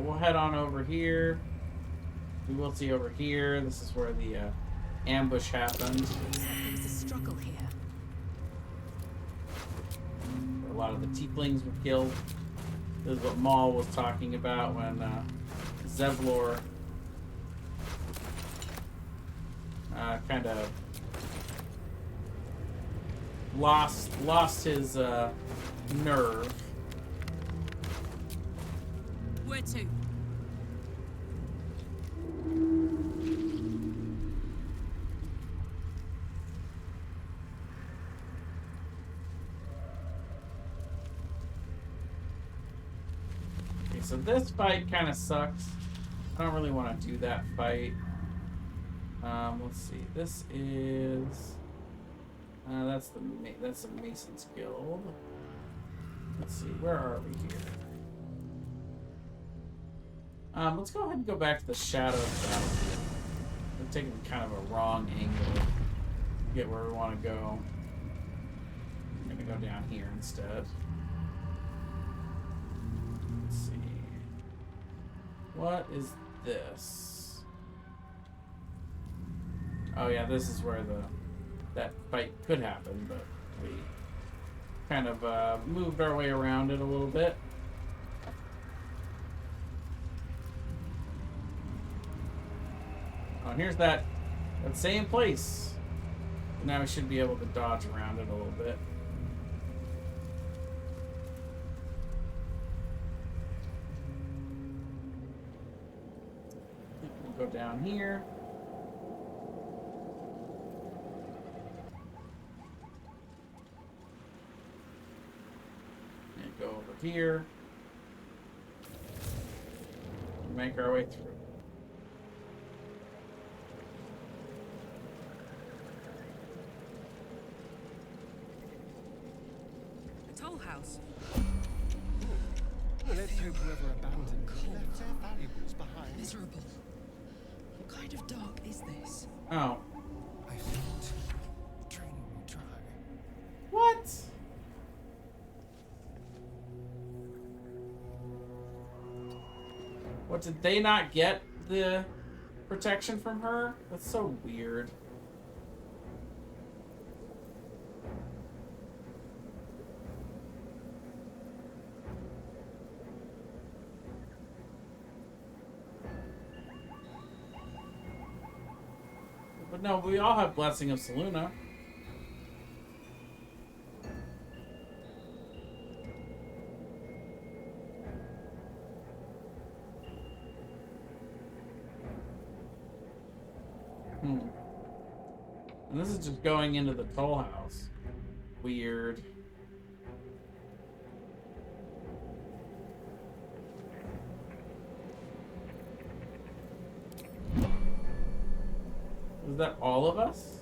we'll head on over here. We will see over here. This is where the ambush happened. There's a struggle here. Where a lot of the tieflings were killed. This is what Maul was talking about when Zevlor kind of lost his nerve. Where to? Okay, so this fight kind of sucks. I don't really want to do that fight. Let's see. This is that's the Mason's Guild. Let's see. Where are we here? Let's go ahead and go back to the Shadows battlefield. We're taking kind of a wrong angle to get where we want to go. I'm gonna go down here instead. Let's see. What is this? Oh yeah, this is where that fight could happen, but we kind of moved our way around it a little bit. Oh, and here's that same place. Now we should be able to dodge around it a little bit. We'll go down here. And go over here. Make our way through. Let's hope whoever abandoned left their valuables behind. Miserable. What kind of dark is this? Oh. I thought training will try. What? What, did they not get the protection from her? That's so weird. But no, we all have Blessing of Selûne. And this is just going into the toll house. Weird. Is that all of us?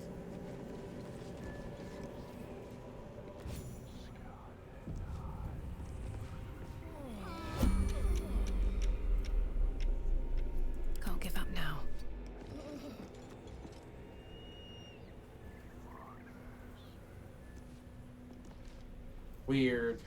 Can't give up now. Weird.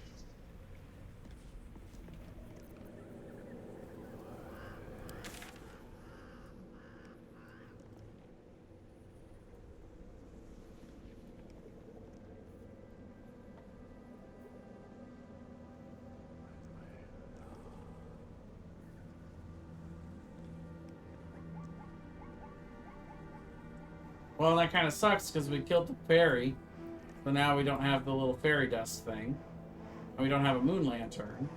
Well, that kind of sucks because we killed the fairy. So now we don't have the little fairy dust thing. And we don't have a moon lantern.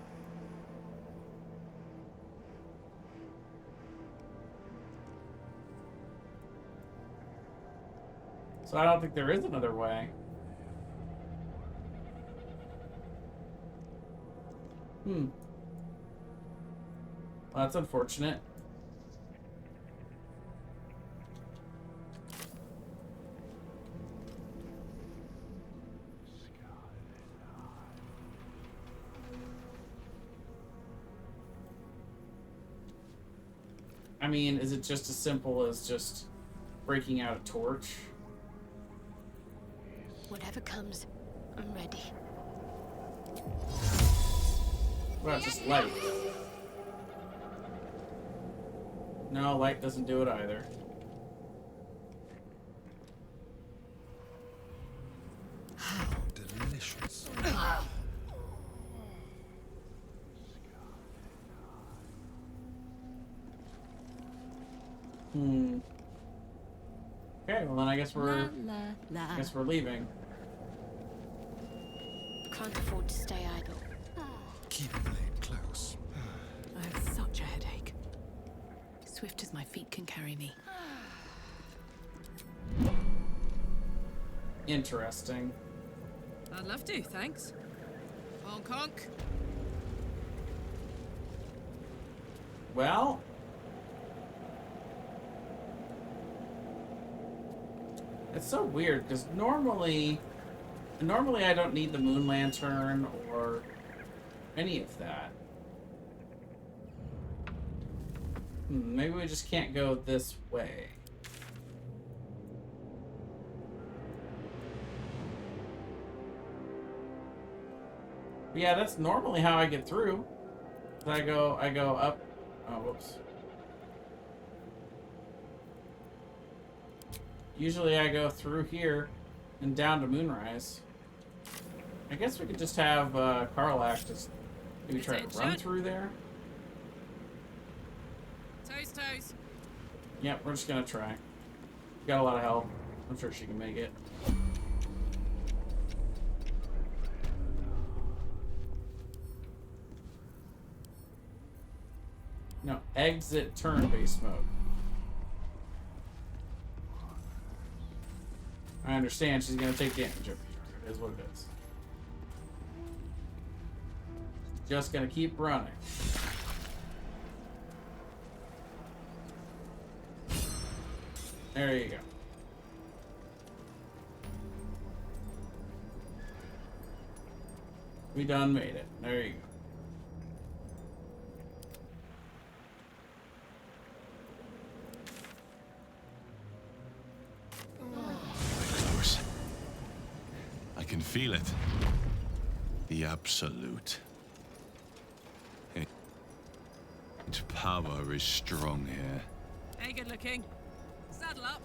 So I don't think there is another way. Well, that's unfortunate. I mean, is it just as simple as just breaking out a torch? Whatever comes, I'm ready. What about just light? No, light doesn't do it either. Delicious. Okay, well then I guess we're La. leaving. Can't afford to stay idle. Keep the blade close. I have such a headache. Swift as my feet can carry me. Interesting. I'd love to, thanks. Honk honk. Well, it's so weird because normally I don't need the moon lantern or any of that. Maybe we just can't go this way. But yeah, that's normally how I get through. I go up. Oh, whoops. Usually I go through here and down to Moonrise. I guess we could just have Karlach just maybe try to run through there. Toes. Yep, we're just gonna try. Got a lot of health. I'm sure she can make it. No, exit turn-based mode. I understand she's gonna take damage every turn. It is what it is. Just gonna keep running. There you go. We done made it. There you go. Close. I can feel it. The absolute. Its power is strong here. Hey, good looking. Saddle up.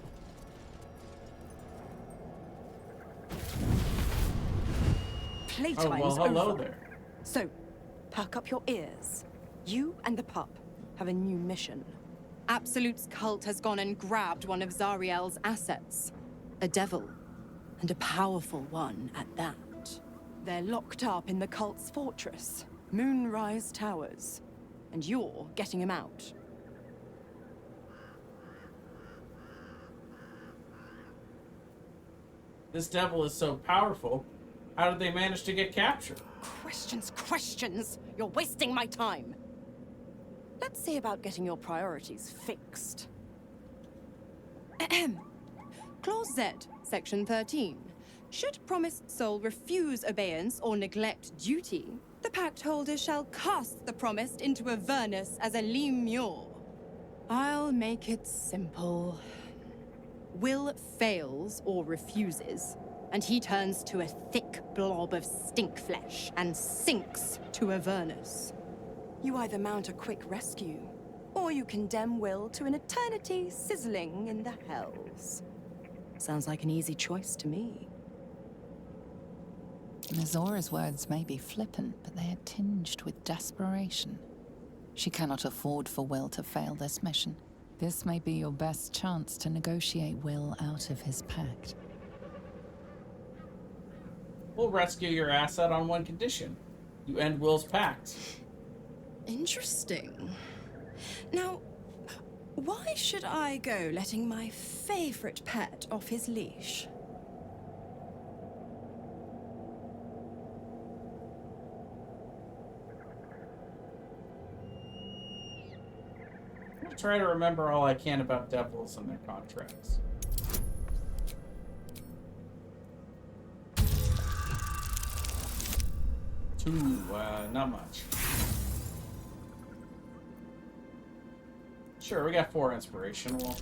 Oh, well, hello there. So, perk up your ears. You and the pup have a new mission. Absolute's cult has gone and grabbed one of Zariel's assets. A devil, and a powerful one at that. They're locked up in the cult's fortress, Moonrise Towers. And you're getting him out. This devil is so powerful. How did they manage to get captured? Questions! You're wasting my time! Let's see about getting your priorities fixed. Ahem. Clause Z, Section 13. Should promised soul refuse obeyance or neglect duty, the pact holder shall cast the promised into Avernus as a lemure. I'll make it simple. Will fails or refuses, and he turns to a thick blob of stink flesh and sinks to Avernus. You either mount a quick rescue, or you condemn Will to an eternity sizzling in the hells. Sounds like an easy choice to me. Zora's words may be flippant, but they are tinged with desperation. She cannot afford for Will to fail this mission. This may be your best chance to negotiate Will out of his pact. We'll rescue your asset on one condition. You end Will's pact. Interesting. Now, why should I go letting my favorite pet off his leash? I'll try to remember all I can about devils and their contracts. Not much. Sure, we got 4 inspiration. We'll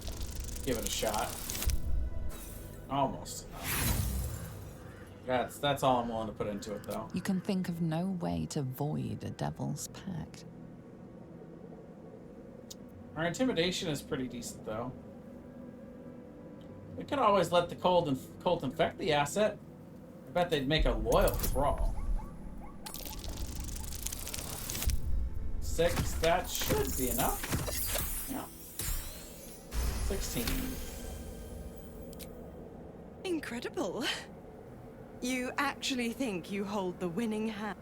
give it a shot. Almost enough. That's all I'm willing to put into it, though. You can think of no way to void a devil's pact. Our intimidation is pretty decent, though. We could always let the cult infect the asset. I bet they'd make a loyal thrall. 6, that should be enough. Yeah. 16. Incredible. You actually think you hold the winning hand?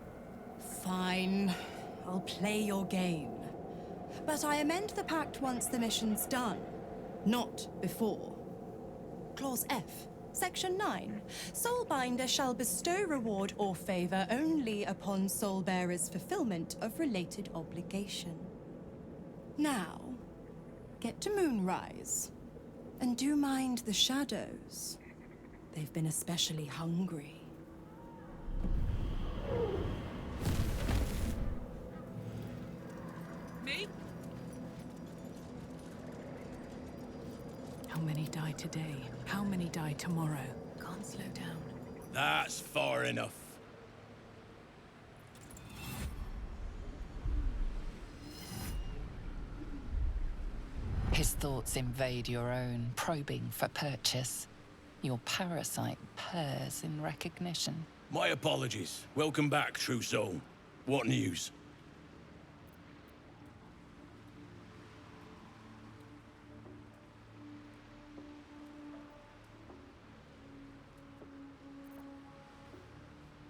Fine. I'll play your game. But I amend the pact once the mission's done, not before. Clause F, Section 9. Soulbinder shall bestow reward or favor only upon soulbearer's fulfillment of related obligation. Now, get to Moonrise. And do mind the shadows. They've been especially hungry. Me? How many die today? How many die tomorrow? Can't slow down. That's far enough. His thoughts invade your own, probing for purchase. Your parasite purrs in recognition. My apologies. Welcome back, true soul. What news?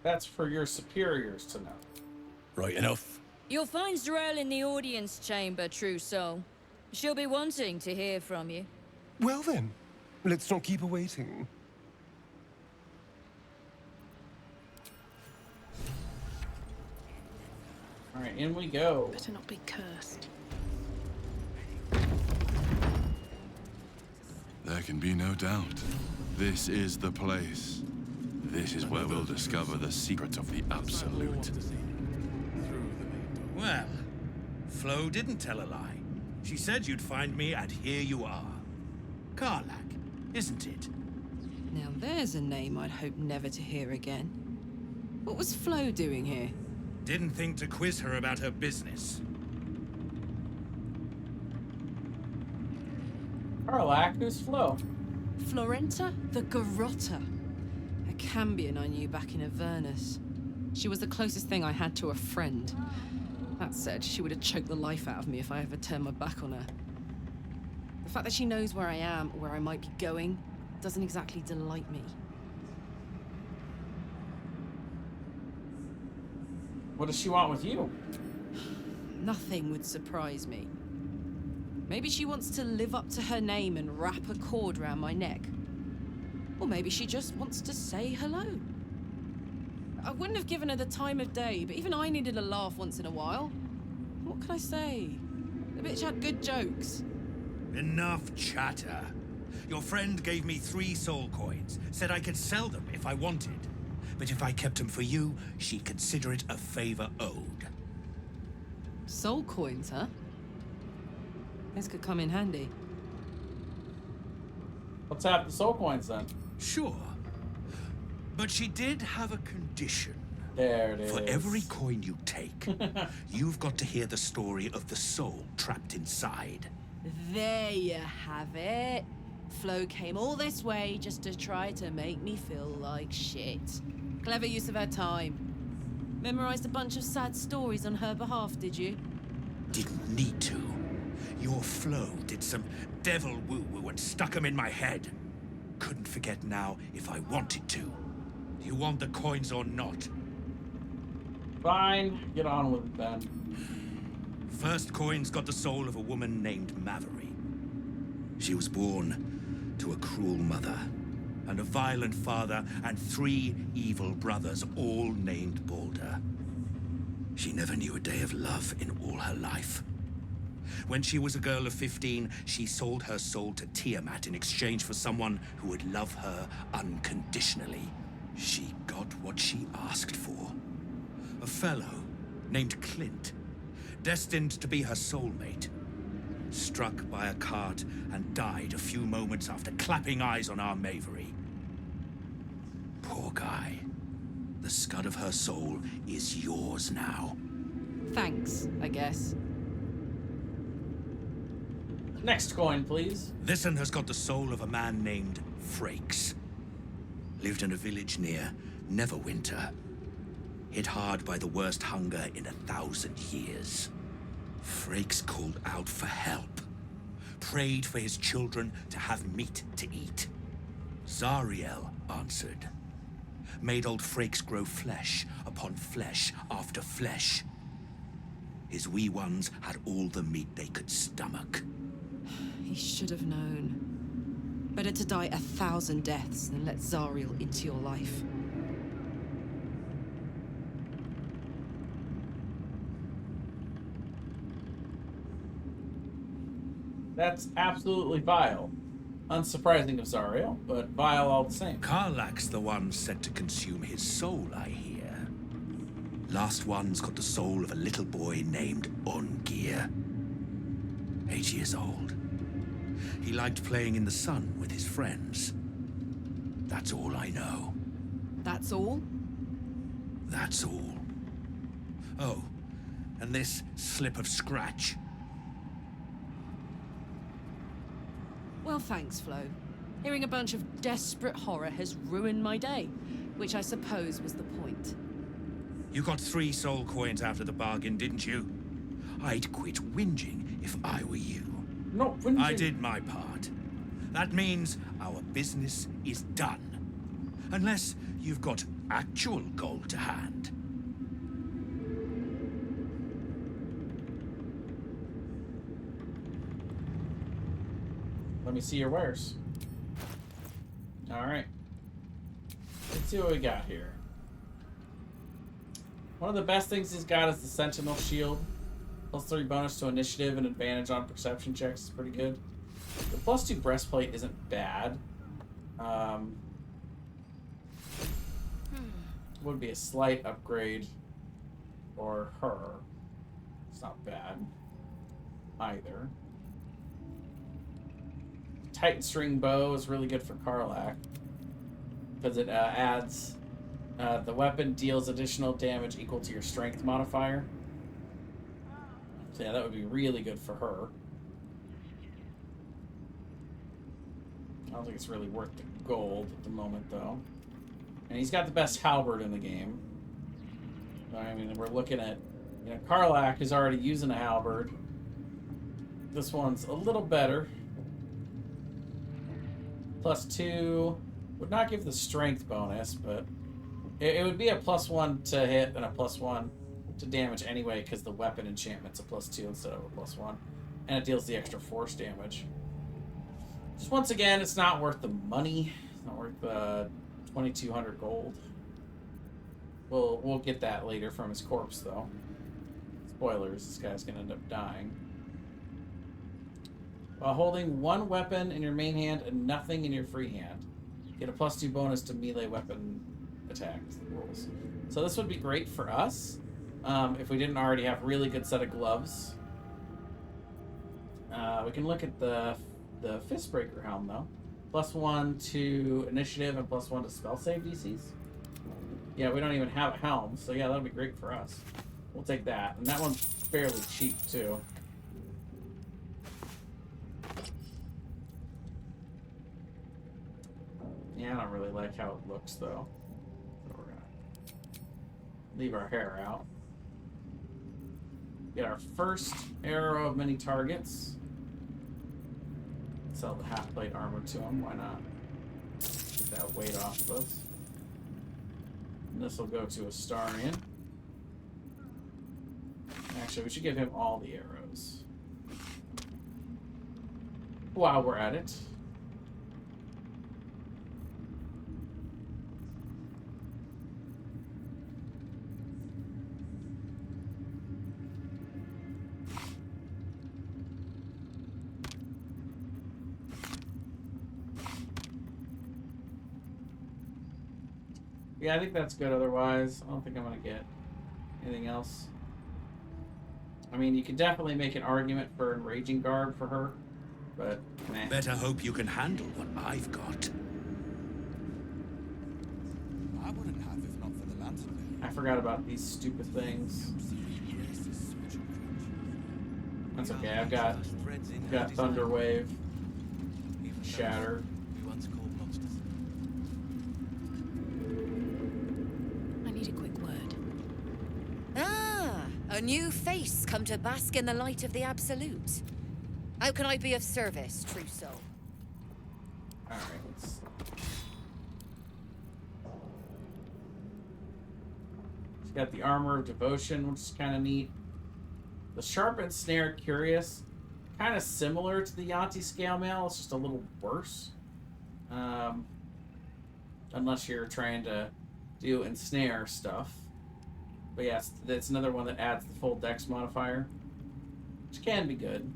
That's for your superiors to know. Right enough. You'll find Larelle in the audience chamber, true soul. She'll be wanting to hear from you. Well then, let's not keep her waiting. Alright, in we go. Better not be cursed. There can be no doubt. This is the place. This is where we'll discover the secret of the Absolute. Well, Flo didn't tell a lie. She said you'd find me, and here you are. Karlach, isn't it? Now there's a name I'd hope never to hear again. What was Flo doing here? Didn't think to quiz her about her business. Karlach, who's Flo? Florenta the Garotta. A Cambion I knew back in Avernus. She was the closest thing I had to a friend. That said, she would have choked the life out of me if I ever turned my back on her. The fact that she knows where I am, or where I might be going, doesn't exactly delight me. What does she want with you? Nothing would surprise me. Maybe she wants to live up to her name and wrap a cord round my neck. Or maybe she just wants to say hello. I wouldn't have given her the time of day, but even I needed a laugh once in a while. What can I say? The bitch had good jokes. Enough chatter. Your friend gave me 3 soul coins, said I could sell them if I wanted. But if I kept them for you, she'd consider it a favor owed. Soul coins, huh? This could come in handy. Let's have the soul coins then. Sure. But she did have a condition. There it is. For every coin you take, you've got to hear the story of the soul trapped inside. There you have it. Flo came all this way just to try to make me feel like shit. Clever use of her time. Memorized a bunch of sad stories on her behalf, did you? Didn't need to. Your Flo did some devil woo-woo and stuck 'em in my head. Couldn't forget now if I wanted to. You want the coins or not? Fine, get on with it then. First coin's got the soul of a woman named Mavery. She was born to a cruel mother, and a violent father, and 3 evil brothers, all named Baldur. She never knew a day of love in all her life. When she was a girl of 15, she sold her soul to Tiamat in exchange for someone who would love her unconditionally. She got what she asked for. A fellow named Clint, destined to be her soulmate. Struck by a cart and died a few moments after clapping eyes on our Mavery. Poor guy. The scud of her soul is yours now. Thanks, I guess. Next coin, please. This one has got the soul of a man named Frakes. Lived in a village near Neverwinter. Hit hard by the worst hunger in 1,000 years. Frakes called out for help. Prayed for his children to have meat to eat. Zariel answered. Made old Frakes grow flesh upon flesh after flesh. His wee ones had all the meat they could stomach. He should have known. Better to die 1,000 deaths than let Zariel into your life. That's absolutely vile. Unsurprising of Zariel, but vile all the same. Karlach's the one said to consume his soul, I hear. Last one's got the soul of a little boy named Ungir. 8 years old. He liked playing in the sun with his friends. That's all I know. That's all? That's all. Oh, and this slip of scratch. Well, thanks, Flo. Hearing a bunch of desperate horror has ruined my day, which I suppose was the point. You got 3 soul coins after the bargain, didn't you? I'd quit whinging if I were you. No, whinging. I did my part. That means our business is done. Unless you've got actual gold to hand. Let me see your wares. Alright. Let's see what we got here. One of the best things he's got is the Sentinel Shield. +3 bonus to initiative and advantage on perception checks is pretty good. The +2 breastplate isn't bad. Would be a slight upgrade for her. It's not bad either. Titan string bow is really good for Karlach because it adds the weapon deals additional damage equal to your strength modifier. So yeah, that would be really good for her. I don't think it's really worth the gold at the moment though. And he's got the best halberd in the game. I mean, we're looking at, you know, Karlach is already using a halberd. This one's a little better. +2 would not give the strength bonus, but it would be a +1 to hit and a +1 to damage anyway, because the weapon enchantment's a +2 instead of a +1, and it deals the extra force damage. Just once again, it's not worth the money. It's not worth 2,200 gold. We'll get that later from his corpse, though. Spoilers: this guy's gonna end up dying. While holding 1 weapon in your main hand and nothing in your free hand, get a +2 bonus to melee weapon attack rolls. So this would be great for us if we didn't already have a really good set of gloves. We can look at the Fistbreaker helm though. +1 to initiative and +1 to spell save DCs. Yeah, we don't even have a helm, so yeah, that'll be great for us. We'll take that, and that one's fairly cheap too. Yeah, I don't really like how it looks though. So we're gonna leave our hair out. Get our first arrow of many targets. Sell the half-plate armor to him, why not? Get that weight off of us. And this will go to Astarion. Actually, we should give him all the arrows. While we're at it. Yeah, I think that's good otherwise. I don't think I'm going to get anything else. I mean, you could definitely make an argument for Enraging Garb for her, but meh. Better hope you can handle what I've got. I wouldn't have if not for the lantern. I forgot about these stupid things. That's okay. I've got Thunder Wave, Shatter. I need a quick word. Ah, a new face come to bask in the light of the Absolute. How can I be of service, true soul? All right. Let's... She's got the Armor of Devotion, which is kind of neat. The Sharpened Snare, curious. Kind of similar to the Yanti Scale Mail, it's just a little worse. Unless you're trying to do ensnare stuff. But yes, that's another one that adds the full dex modifier, which can be good.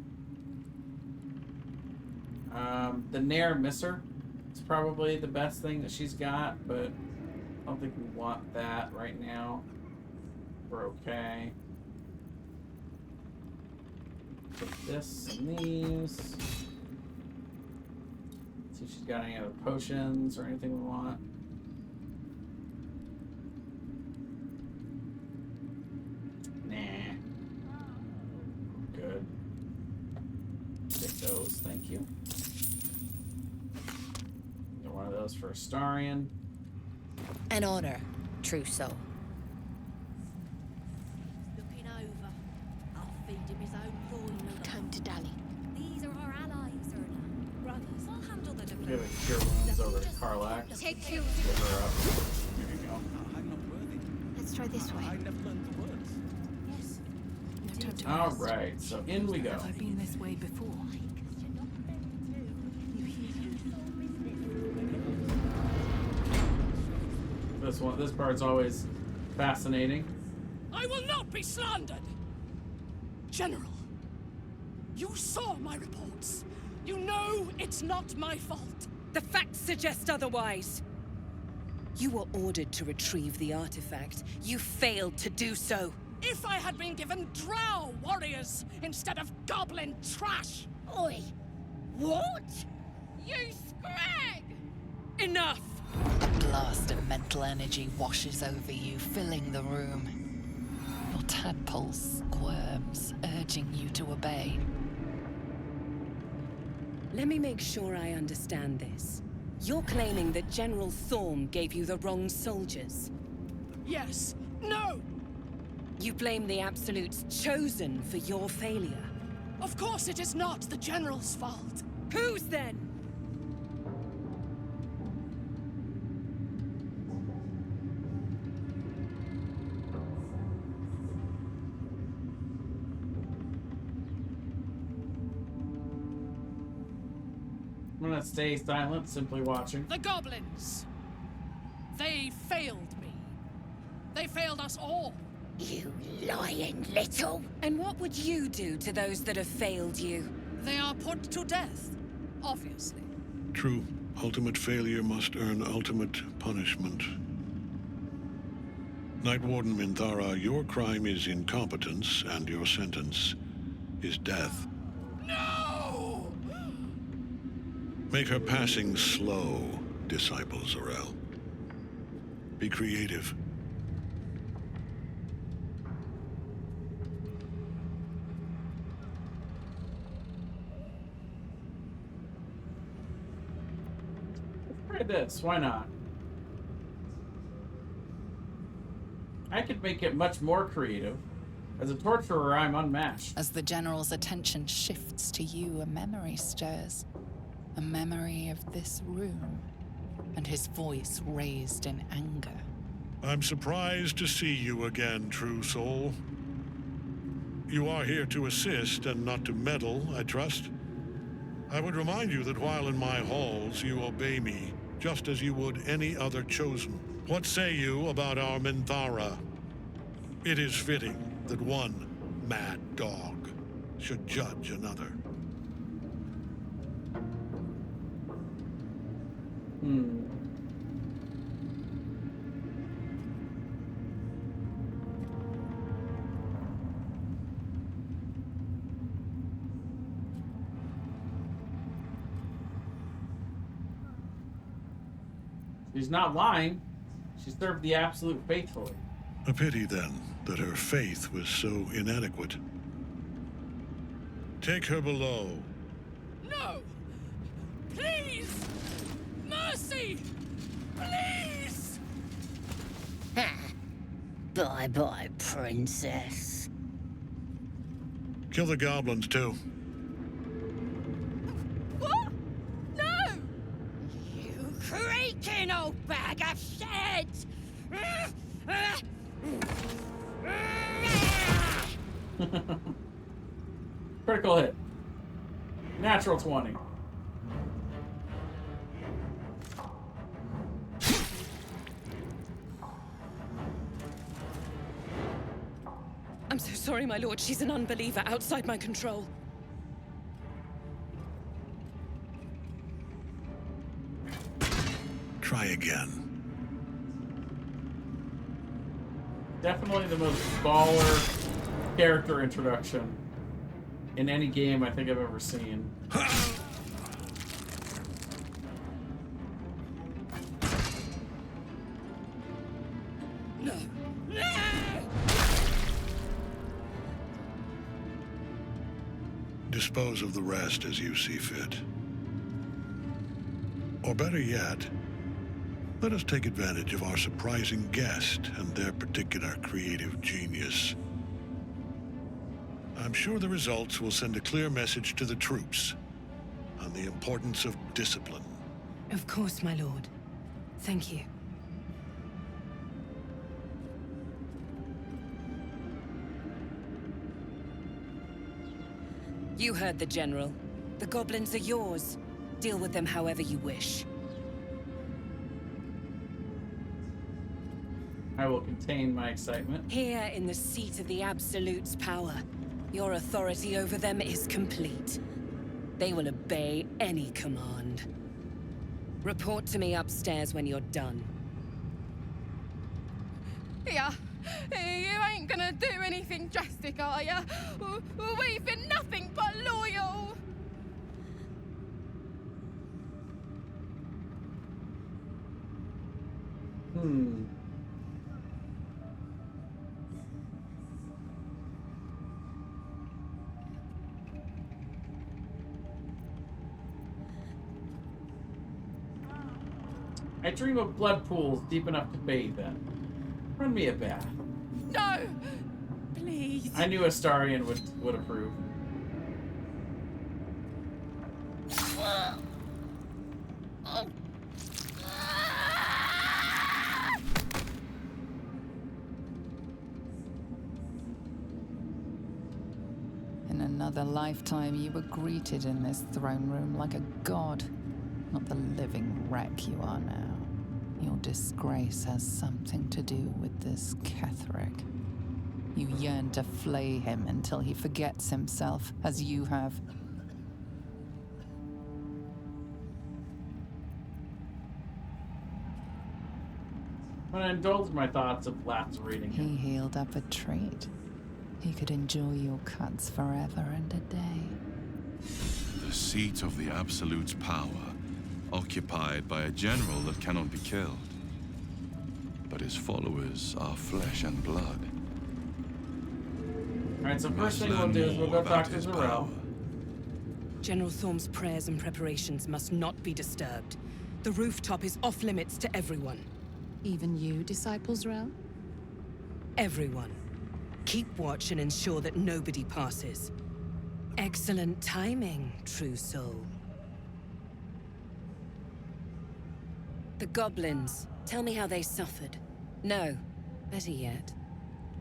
The Nair Misser is probably the best thing that she's got, but I don't think we want that right now. We're okay. Take this and these. See if she's got any other potions or anything we want. Nah. Good. Take those, thank you. Get one of those for Astarion. An honor, true soul. Looking over. I'll feed him his own loin. No time to dally. These are our allies, Erna. Brothers. I'll handle the We have a cure wounds over to Karlak. Take two. Get her up. There you go. I'm not worthy. Let's try this way. I never learned the words. Yes. No time to All rest. right, so in we go. Have I been this way before? This part's always fascinating. I will not be slandered! General, you saw my reports. You know it's not my fault. The facts suggest otherwise. You were ordered to retrieve the artifact. You failed to do so. If I had been given drow warriors instead of goblin trash! Oi! What? You scrag! Enough! A blast of mental energy washes over you, filling the room. Your tadpole squirms, urging you to obey. Let me make sure I understand this. You're claiming that General Thorm gave you the wrong soldiers. Yes. No! You blame the Absolute's Chosen for your failure. Of course it is not the General's fault. Whose then? I'm gonna stay silent, simply watching. The goblins. They failed me. They failed us all. You lying little. And what would you do to those that have failed you? They are put to death, obviously. True. Ultimate failure must earn ultimate punishment. Night Warden Minthara, your crime is incompetence, and your sentence is death. No! Make her passing slow, Disciple Larelle. Be creative. Try this, why not? I could make it much more creative. As a torturer, I'm unmatched. As the General's attention shifts to you, a memory stirs. A memory of this room, and his voice raised in anger. I'm surprised to see you again, true soul. You are here to assist and not to meddle, I trust. I would remind you that while in my halls, you obey me, just as you would any other chosen. What say you about our Minthara? It is fitting that one mad dog should judge another. She's not lying. She served the Absolute faithfully. A pity, then, that her faith was so inadequate. Take her below. No! Please! Mercy! Please! Bye-bye, princess. Kill the goblins, too. What? No! You creaking old bag of shit! Critical hit. Natural 20. I'm so sorry, my lord. She's an unbeliever outside my control. Try again. Definitely the most baller character introduction in any game I think I've ever seen. No! No! Dispose of the rest as you see fit. Or better yet, let us take advantage of our surprising guest and their particular creative genius. I'm sure the results will send a clear message to the troops on the importance of discipline. Of course, my lord. Thank you. You heard the General. The goblins are yours. Deal with them however you wish. I will contain my excitement. Here in the seat of the Absolute's power, your authority over them is complete. They will obey any command. Report to me upstairs when you're done. Yeah, you ain't gonna do anything drastic, are ya? We've been nothing but loyal. I dream of blood pools deep enough to bathe in. Run me a bath. No! Please. I knew Astarion would approve. In another lifetime, you were greeted in this throne room like a god, not the living wreck you are now. Your disgrace has something to do with this Ketheric. You yearn to flay him until he forgets himself, as you have. When I indulged my thoughts of lacerating him. He healed up a treat. He could enjoy your cuts forever and a day. The seat of the Absolute's power, occupied by a general that cannot be killed. But his followers are flesh and blood. Alright, so first thing we'll do is we'll go talk to his Larelle. power. General Thorm's prayers and preparations must not be disturbed. The rooftop is off limits to everyone. Even you, disciples, Larelle? Everyone. Keep watch and ensure that nobody passes. Excellent timing, true soul. The goblins. Tell me how they suffered. No. Better yet,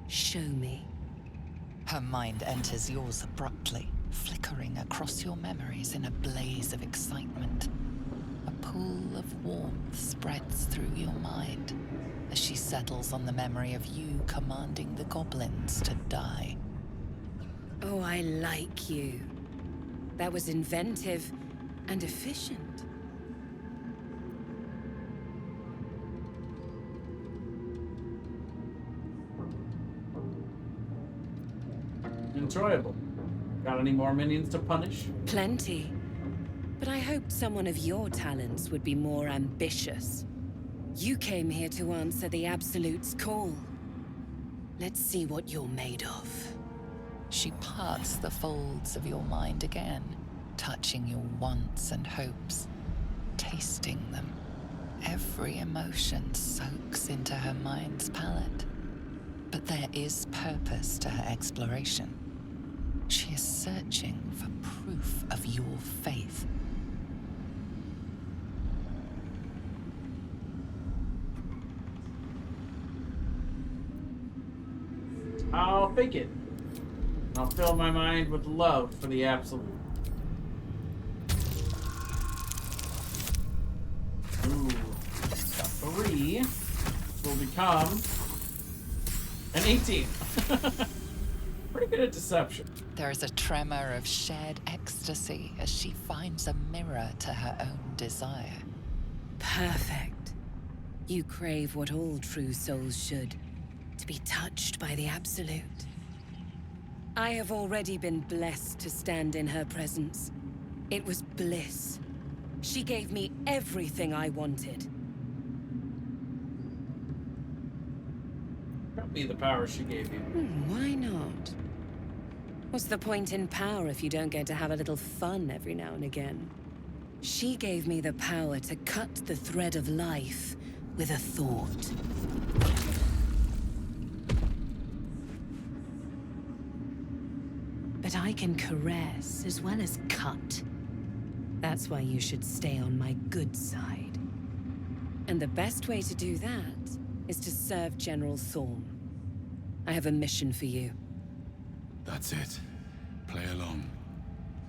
show me. Her mind enters yours abruptly, flickering across your memories in a blaze of excitement. A pool of warmth spreads through your mind as she settles on the memory of you commanding the goblins to die. Oh, I like you. That was inventive and efficient. Enjoyable. Got any more minions to punish? Plenty. But I hoped someone of your talents would be more ambitious. You came here to answer the Absolute's call. Let's see what you're made of. She parts the folds of your mind again, touching your wants and hopes, tasting them. Every emotion soaks into her mind's palette. But there is purpose to her exploration. She is searching for proof of your faith. I'll fake it. I'll fill my mind with love for the absolute. Ooh. Got 3. Which will become an 18. Pretty good at deception. There is a tremor of shared ecstasy as she finds a mirror to her own desire. Perfect. You crave what all true souls should, to be touched by the Absolute. I have already been blessed to stand in her presence. It was bliss. She gave me everything I wanted. That'll be the power she gave you. Why not? What's the point in power if you don't get to have a little fun every now and again? She gave me the power to cut the thread of life with a thought. But I can caress as well as cut. That's why you should stay on my good side. And the best way to do that is to serve General Thorm. I have a mission for you. That's it. Play along.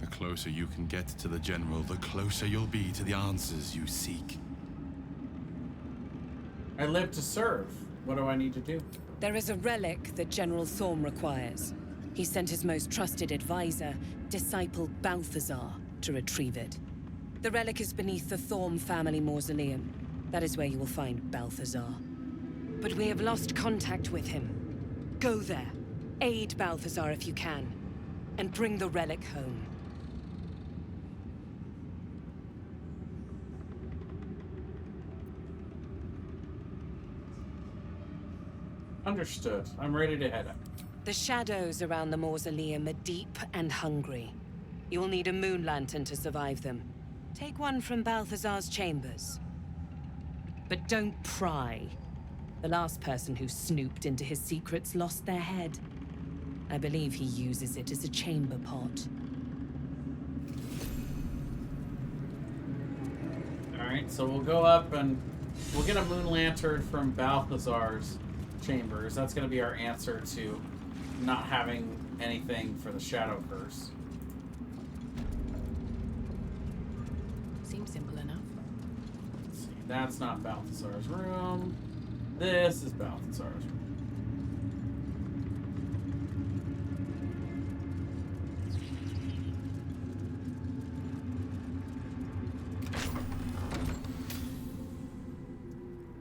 The closer you can get to the General, the closer you'll be to the answers you seek. I live to serve. What do I need to do? There is a relic that General Thorm requires. He sent his most trusted advisor, disciple Balthazar, to retrieve it. The relic is beneath the Thorm family mausoleum. That is where you will find Balthazar. But we have lost contact with him. Go there, aid Balthazar if you can, and bring the relic home. Understood. I'm ready to head out. The shadows around the mausoleum are deep and hungry. You'll need a moon lantern to survive them. Take one from Balthazar's chambers. But don't pry. The last person who snooped into his secrets lost their head. I believe he uses it as a chamber pot. Alright, so we'll go up and we'll get a moon lantern from Balthazar's chambers. That's going to be our answer to not having anything for the Shadow Curse. Seems simple enough. Let's see, that's not Balthazar's room. This is Balthazar's room.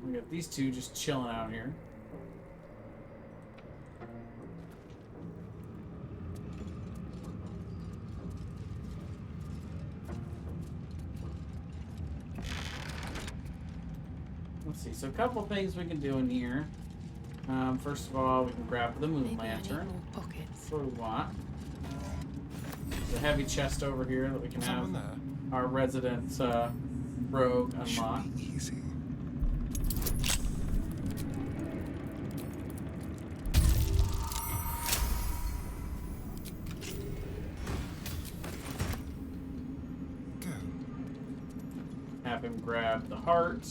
We got these two just chilling out here. Let's see, so a couple things we can do in here. First of all, we can grab the moon lantern. More pockets. That's what we want. There's a heavy chest over here that we can have our resident rogue unlock. Easy. Have him grab the heart.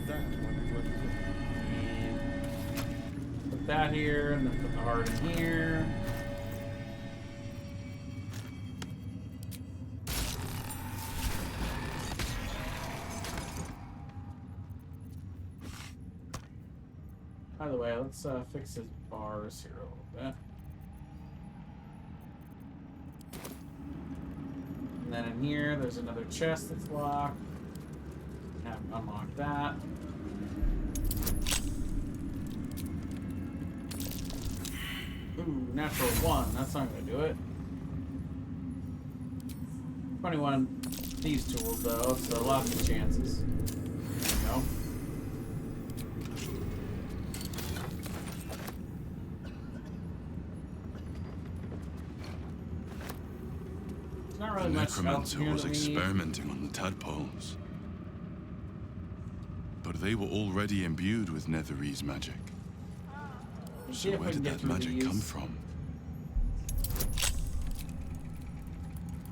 That might be worth And put that here, and then put the heart in here. By the way, let's fix his bars here a little bit. And then in here, there's another chest that's locked. Have him unlock that. Ooh, natural 1. That's not going to do it. 21 these tools, though, so lots of chances. There we go. not really The much else necromancer here was that we need. experimenting on the tadpoles. But they were already imbued with Netherese magic. Let's So see if where we can did get that through magic these. come from?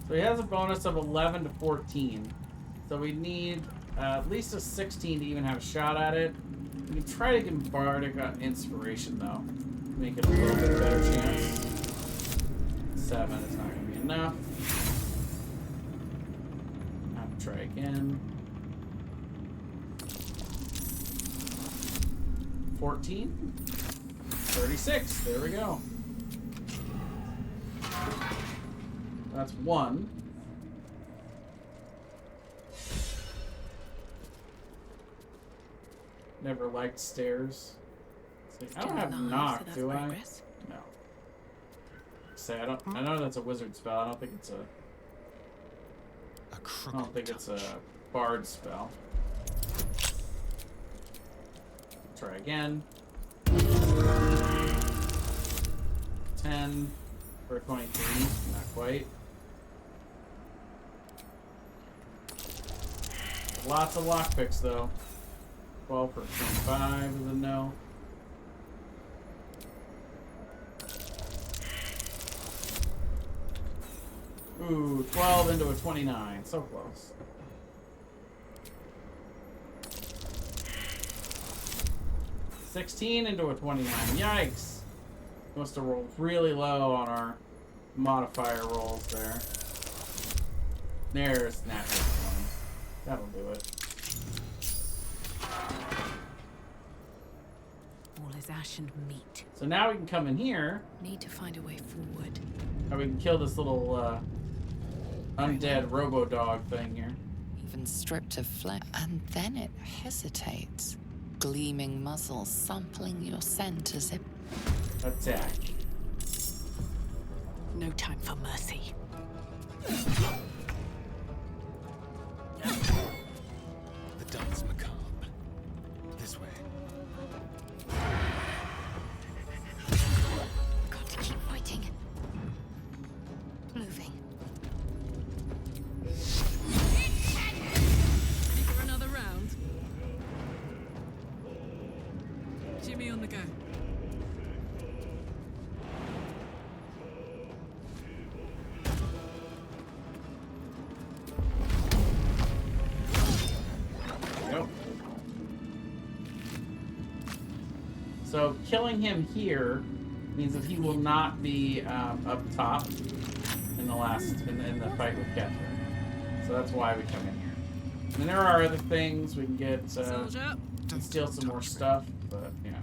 So he has a bonus of 11 to 14. So we need at least a 16 to even have a shot at it. We can try to get Bardic Inspiration, though. Make it a little bit better chance. 7 is not going to be enough. Have to try again. 14. 36. There we go. That's 1. Never liked stairs. I don't have knock, do I? No. Say I don't. I know that's a wizard spell. I don't think it's a. I don't think it's a bard spell. Try again. 10 for 23. Not quite. Lots of lockpicks though. 12 for 25 is a no. Ooh, 12 into a 29. So close. $16 into a 29. Yikes! Must have rolled really low on our modifier rolls there. There's natural 20. That'll do it. All is ash and meat. So now we can come in here. Need to find a way forward. And we can kill this little undead robo-dog thing here. Even stripped of flesh. And then it hesitates. Gleaming muzzle sampling your scent as it... Attack. No time for mercy. The dance macabre. This way. Got to keep fighting. Moving. Ready for another round? Jimmy on the go. Nope. So killing him here means that he will not be up top in the fight with Catherine. So that's why we come in here. And there are other things we can get. Can steal some more stuff, but yeah,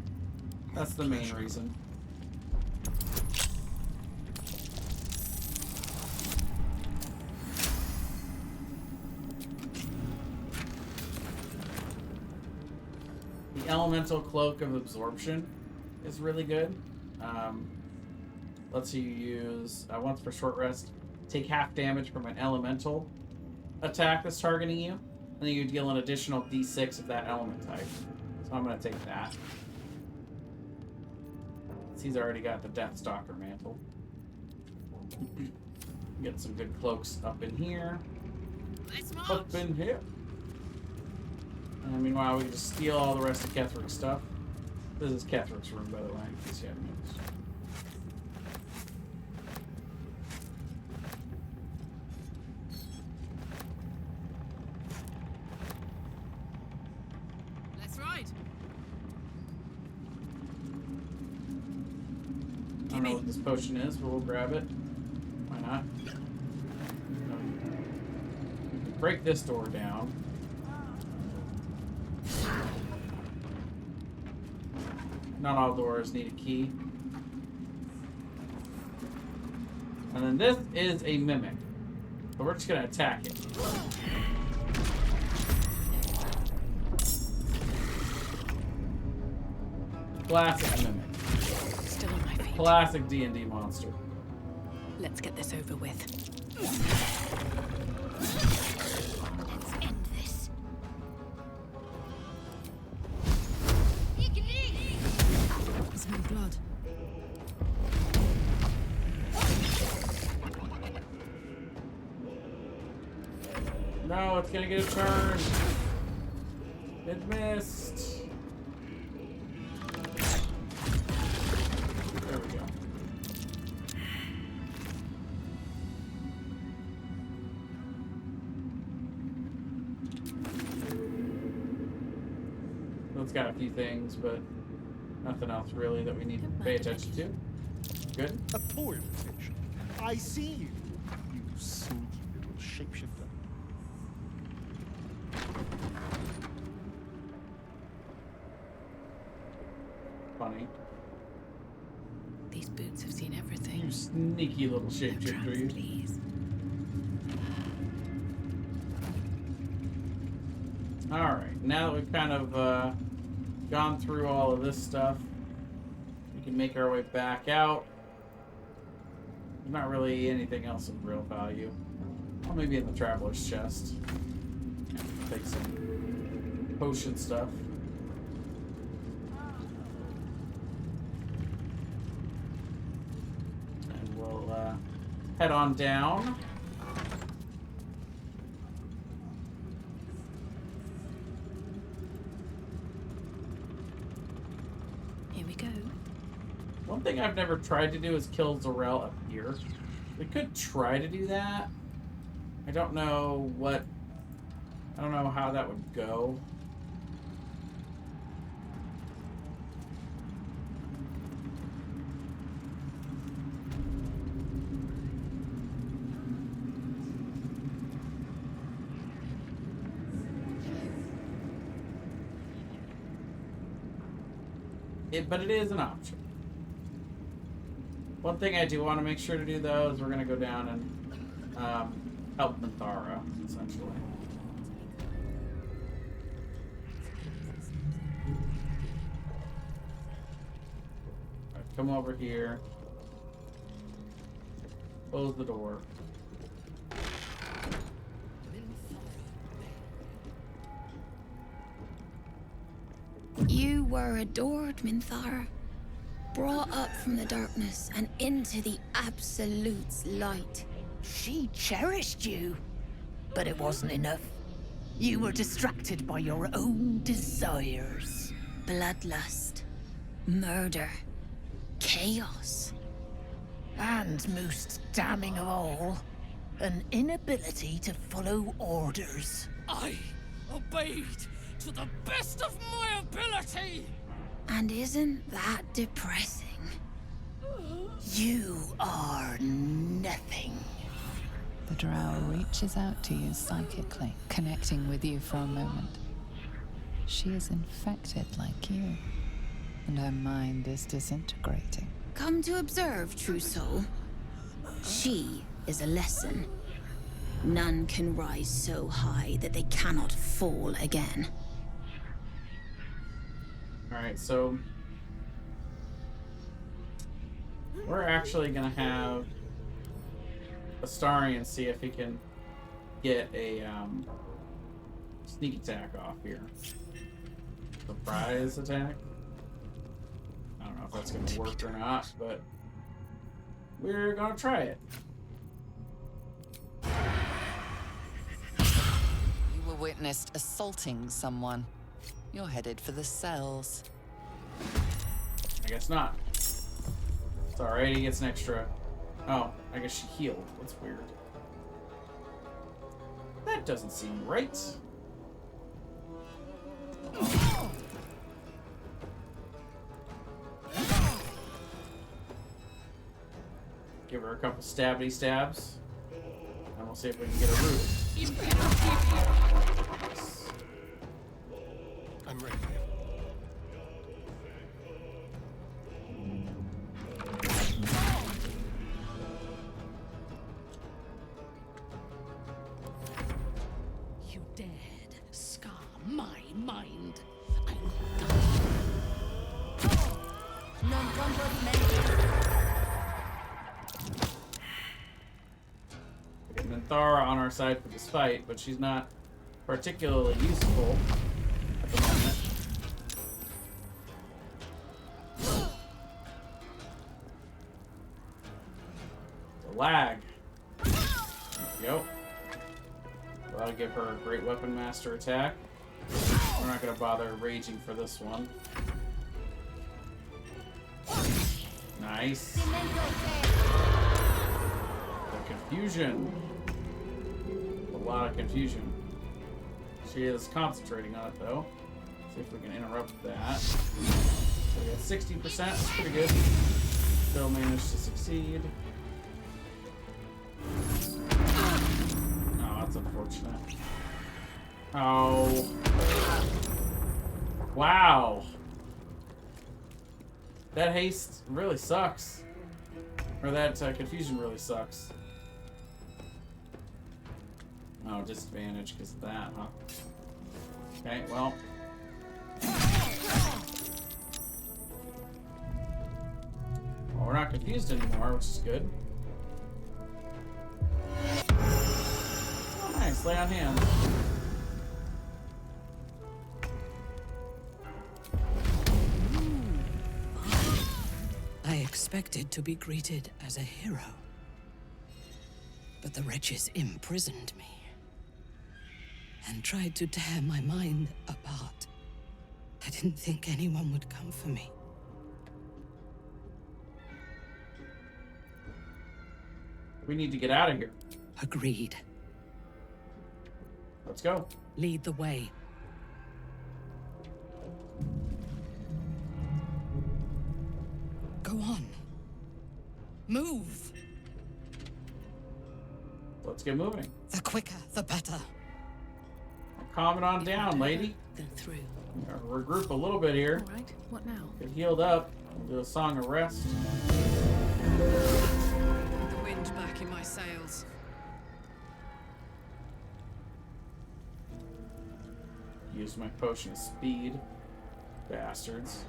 that's the main reason. The Elemental Cloak of Absorption is really good. Lets you use, once per short rest, take half damage from an elemental attack that's targeting you, and then you deal an additional d6 of that element type. So I'm going to take that. He's already got the Deathstalker mantle. Get some good cloaks up in here. Up in here. And meanwhile, we can just steal all the rest of Ketherick's stuff. This is Ketherick's room, by the way, in case you haven't noticed. Let's ride. I don't know what this potion is, but we'll grab it. Why not? We can break this door down. Not all doors need a key. And then this is a mimic. So we're just gonna attack it. Classic mimic. Still on my feet. Classic D&D monster. Let's get this over with. Let's end this. Smell blood. No, it's gonna get a turn. It missed. There we go. So it's got a few things, but nothing else really that we need to pay attention to. Good. A point attention. I see you, you sneaky little shapeshifter. Funny. These boots have seen everything. You sneaky little shapeshifter, you. Please. Alright, now that we've kind of gone through all of this stuff, we can make our way back out. There's not really anything else of real value. Well, maybe in the traveler's chest. Take some potion stuff. And we'll head on down. Here we go. One thing I've never tried to do is kill Larelle up here. We could try to do that. I don't know how that would go. But it is an option. One thing I do want to make sure to do, though, is we're going to go down and help Minthara, essentially. Right, come over here. Close the door. You were adored, Minthara. Brought up from the darkness and into the Absolute's light. She cherished you, but it wasn't enough. You were distracted by your own desires. Bloodlust, murder, chaos. And most damning of all, an inability to follow orders. I obeyed to the best of my ability! And isn't that depressing? You are nothing. The drow reaches out to you psychically, connecting with you for a moment. She is infected like you, and her mind is disintegrating. Come to observe, true soul. She is a lesson. None can rise so high that they cannot fall again. Alright, so we're actually gonna have Astarion see if he can get a sneak attack off here. Surprise attack. I don't know if that's gonna work or not, but we're gonna try it. You were witnessed assaulting someone. You're headed for the cells. I guess not. It's alright, he gets an extra. Oh, I guess she healed. That's weird. That doesn't seem right. Give her a couple stabby stabs. And we'll see if we can get a root. I'm ready. You dared scar my mind. We get Minthara on our side for this fight, but she's not particularly useful at the moment. The lag. There we go. that'll give her a great weapon master attack. We're not gonna bother raging for this one. Nice. The confusion. A lot of confusion. She is concentrating on it though. See if we can interrupt that. So we got 60%, that's pretty good. Still managed to succeed. Oh, that's unfortunate. Oh. Wow. That haste really sucks. Or that confusion really sucks. Oh, disadvantage because of that, huh? Okay, well. Well, we're not confused anymore, which is good. Oh, nice. Lay on hands. I expected to be greeted as a hero. But the wretches imprisoned me and tried to tear my mind apart. I didn't think anyone would come for me. We need to get out of here. Agreed. Let's go. Lead the way. Go on. Move. Let's get moving. The quicker, the better. Calm it on down, lady. Then through. Regroup a little bit here. All right, what now? Get healed up. We'll do a song of rest. The wind back in my sails. Use my potion of speed. Bastards.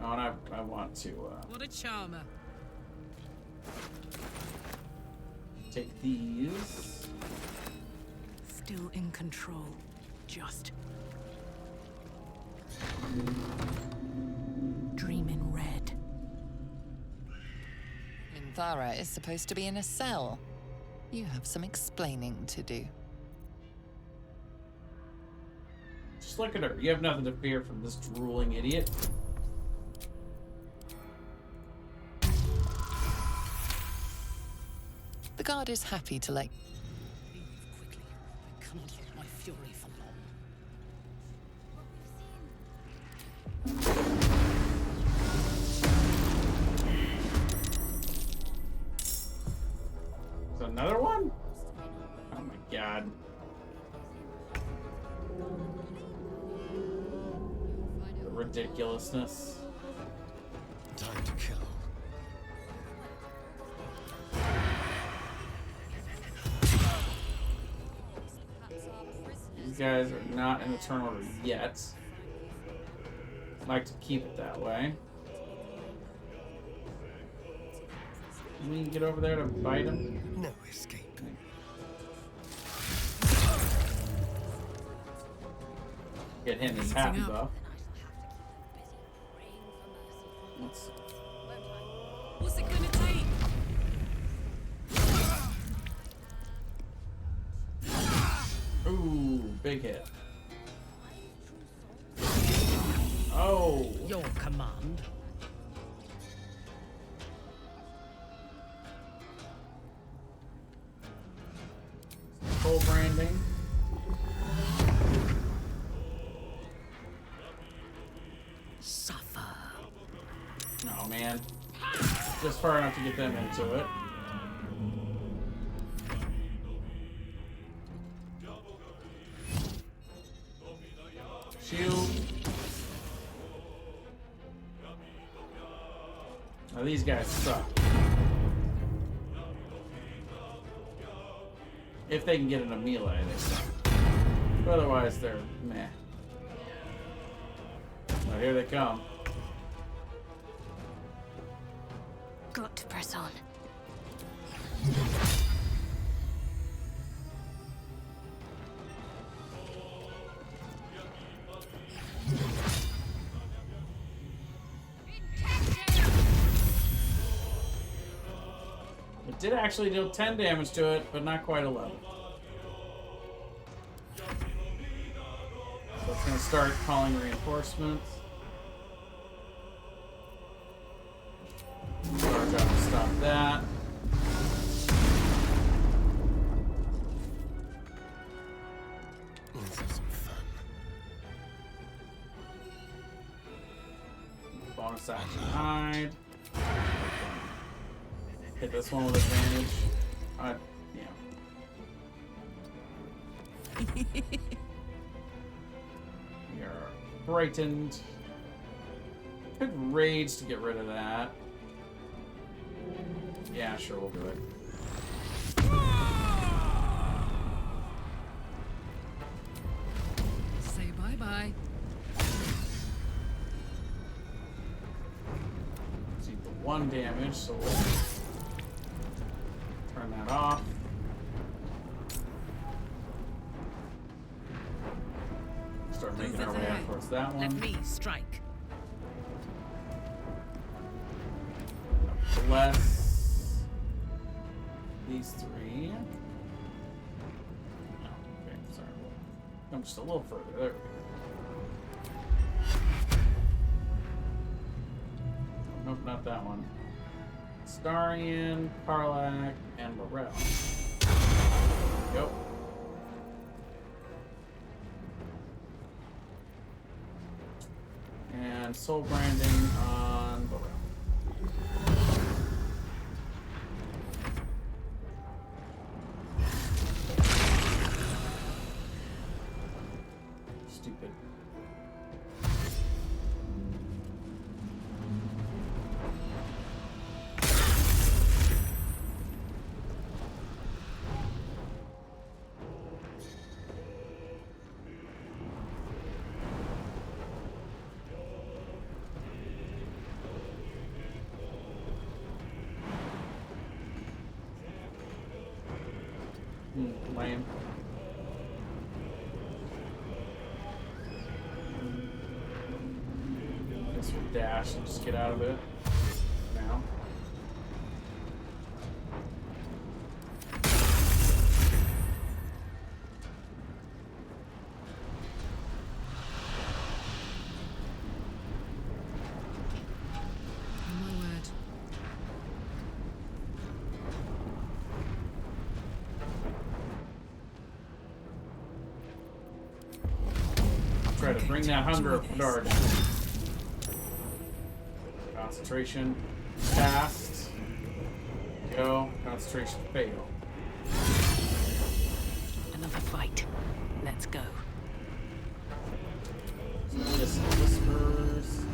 Oh, and I want to What a charmer. take these. Still in control. Just. Dream in red. Minthara is supposed to be in a cell. You have some explaining to do. Just look at her. You have nothing to fear from this drooling idiot. The guard is happy to let... Leave quickly. I cannot let my fury for long. Is another one? Oh my god. The ridiculousness. Time to kill. These guys are not in the turn order yet. I'd like to keep it that way. We can get over there to bite him. No escape. Get him his happy buff. Let's see. What's it gonna take? Ooh, big hit. Oh. Your command. Full branding. Suffer. Oh man. Just far enough to get them into it. Shield. Now these guys suck. If they can get in a melee, they suck. But otherwise, they're meh. Oh, here they come. Got to press on. It did actually deal 10 damage to it, but not quite 11. So it's going to start calling reinforcements. Charge up to stop that. Let's have some fun. Bonus action hide. Hit this one with advantage. Yeah. You're frightened. Could rage to get rid of that. Yeah, sure, we'll do it. Say bye-bye. See the 1 damage, so we'll turn that off. Start making our way out towards that one. Let me strike. Bless these 3. No, okay, sorry. I'm just a little further. There we go. Nope, not that one. Starian, Karlak, and Larelle. Yep. And soul branding on Larelle. Stupid. Lame. Guess we'll dash and just get out of it now. My word. Try to bring that hunger up guard. Concentration. Cast. Go. Concentration. Fail. Another fight. Let's go. Listen, whispers.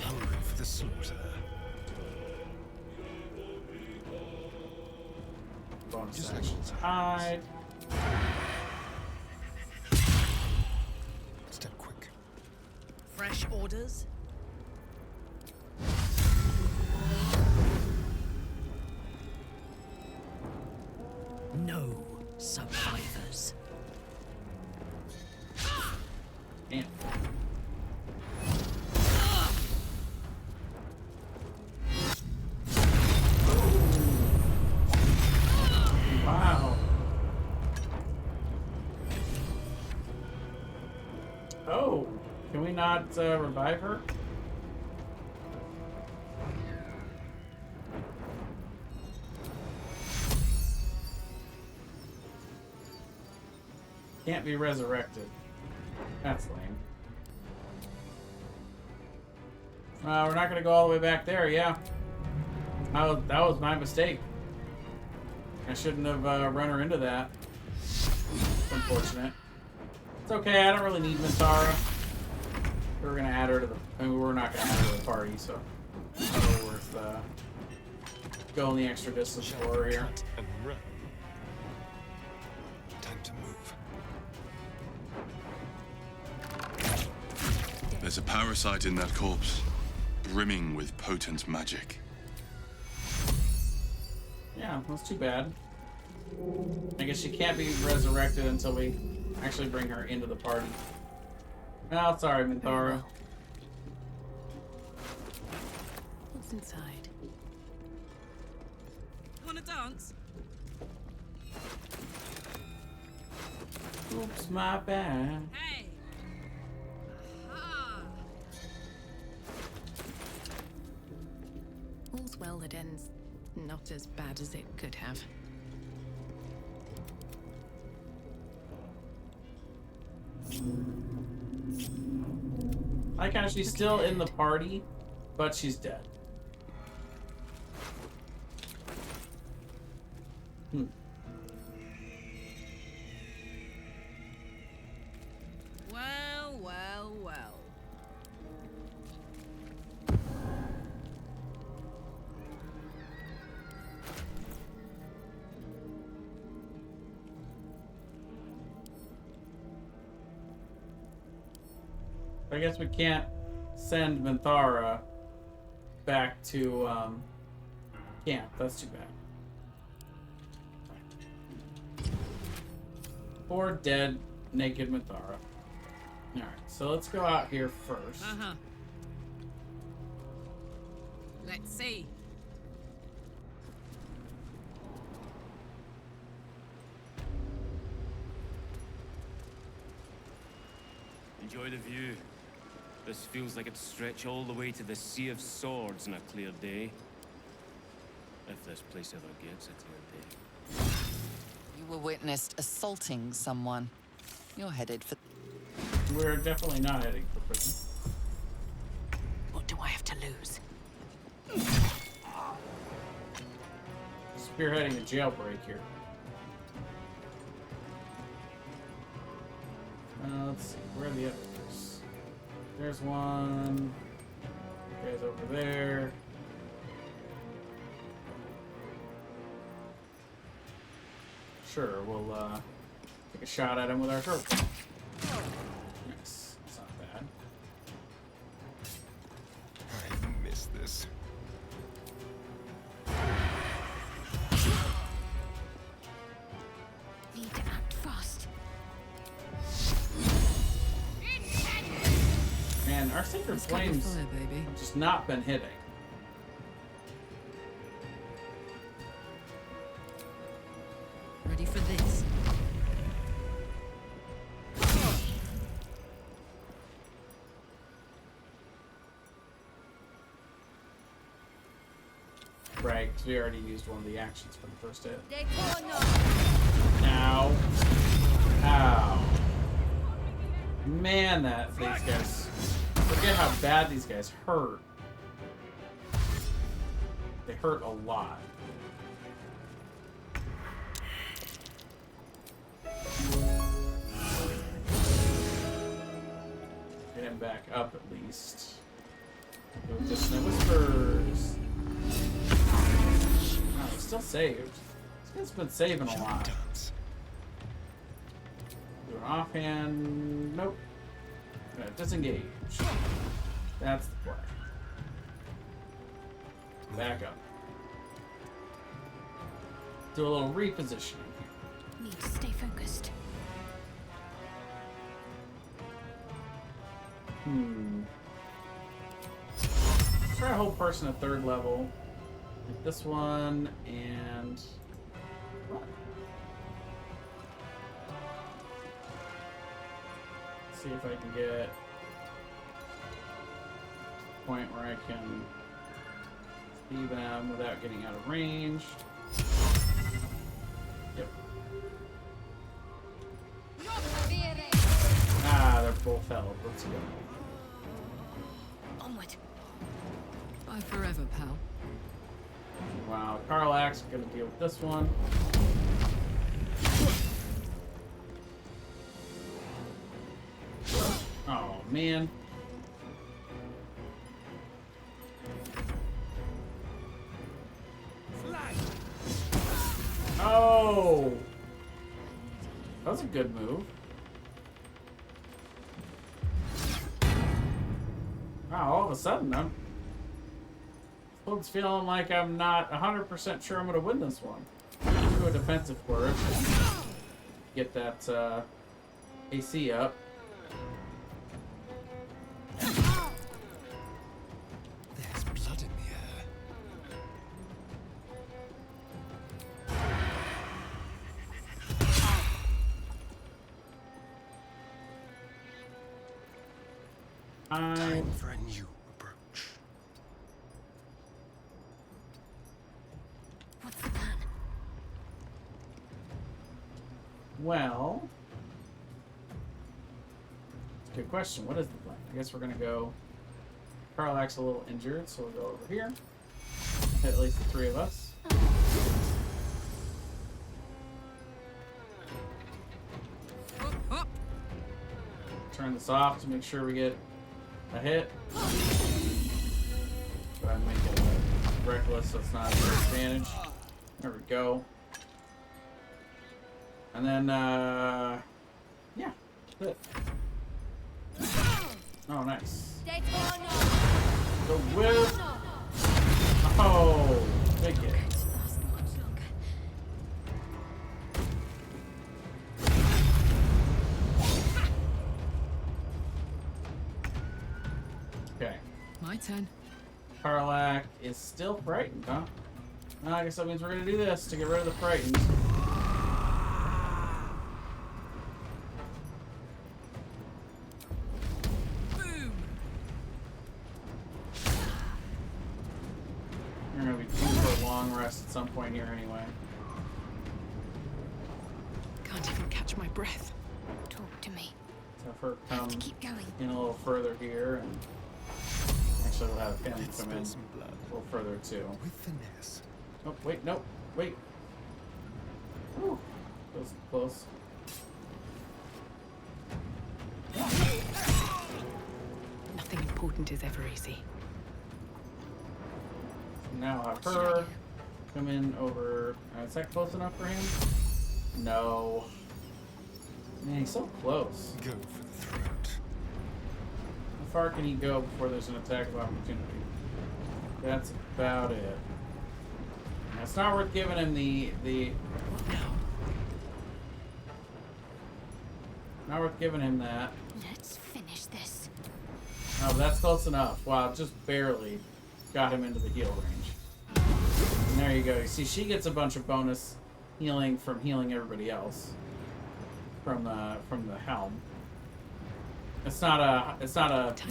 Hungry for the slaughter. Bonus actions. Hide. Step quick. Fresh orders? No survivors. Damn. Wow. Oh, can we not revive her? Can't be resurrected. That's lame. We're not gonna go all the way back there, yeah. That was my mistake. I shouldn't have run her into that. It's unfortunate. It's okay, I don't really need Mintara. We're gonna add her to the... I mean, we're not gonna add her to the party, so... It's not really worth going the extra distance for her here. And run. Time to move. There's a parasite in that corpse, brimming with potent magic. Yeah, that's too bad. I guess she can't be resurrected until we actually bring her into the party. Oh, sorry, Mintara. What's inside? want to dance? Oops, my bad. Hey! Aha! All's well that ends not as bad as it could have. Like how she's still in the party, but she's dead. Well, well, well. I guess we can't send Minthara back to camp. That's too bad. Poor dead, naked Minthara. Alright, so let's go out here first. Uh-huh. Let's see. Enjoy the view. This feels like it'd stretch all the way to the Sea of Swords on a clear day. If this place ever gets a clear day. You were witnessed assaulting someone. You're headed for... We're definitely not heading for prison. What do I have to lose? Spearheading a jailbreak here. Let's see, where are the others? There's one. Guy's over there. Sure, we'll take a shot at him with our short bow. Nice, that's not bad. I miss this. Need to act fast. Man, our sacred flames fire, baby. have just not been hitting. Ready for this? Right, 'cause we already used one of the actions for the first hit. They call no. Ow. Ow. Man, that these guys... Forget how bad these guys hurt. They hurt a lot. Get him back up at least. Go with Dissonant Whispers. Wow, he's still saved. This guy's been saving a lot. Do an offhand. Nope. Disengage. That's the play. Back up. Do a little repositioning here. Need to stay focused. Try a whole person at 3rd level. Like this one and what? See if I can get to the point where I can see them without getting out of range. Yep. Ah, they're both held. Let's go. Onward. Bye forever, pal. Wow, Karlach's gonna deal with this one. Oh man. Oh, that was a good move. Wow, all of a sudden I'm feeling like I'm not 100% sure I'm going to win this one. Do a defensive flourish. Get that AC up. There's blood in the air. Time for a new approach. What's the plan? Well, it's a good question. What is the plan? I guess we're gonna go. Karlak's a little injured, so we'll go over here. Hit at least the three of us. Turn this off to make sure we get a hit. Go ahead and make it reckless so it's not a disadvantage. There we go. And then, yeah, that's it. Oh, nice. The whip. Oh, big hit. Okay. My turn. Karlak is still frightened, huh? Well, I guess that means we're gonna do this to get rid of the frightened. Boom. You're gonna be due for a long rest at some point here anyway. Can't even catch my breath. Talk to me. So if her come Keep going. in a little further here, and actually we'll have him come in a little further too. With finesse. Oh, wait, no, wait. Whew. That was close. Nothing important is ever easy. Now I'll have her come in over. Is that close enough for him? No. Man, he's so close. Go for the throat. How far can he go before there's an attack of opportunity? That's about it. Now, it's not worth giving him the. Not worth giving him that. Let's finish this. Oh, but that's close enough. Wow, just barely got him into the heal range. And there you go. You see, she gets a bunch of bonus healing from healing everybody else from the helm. It's not a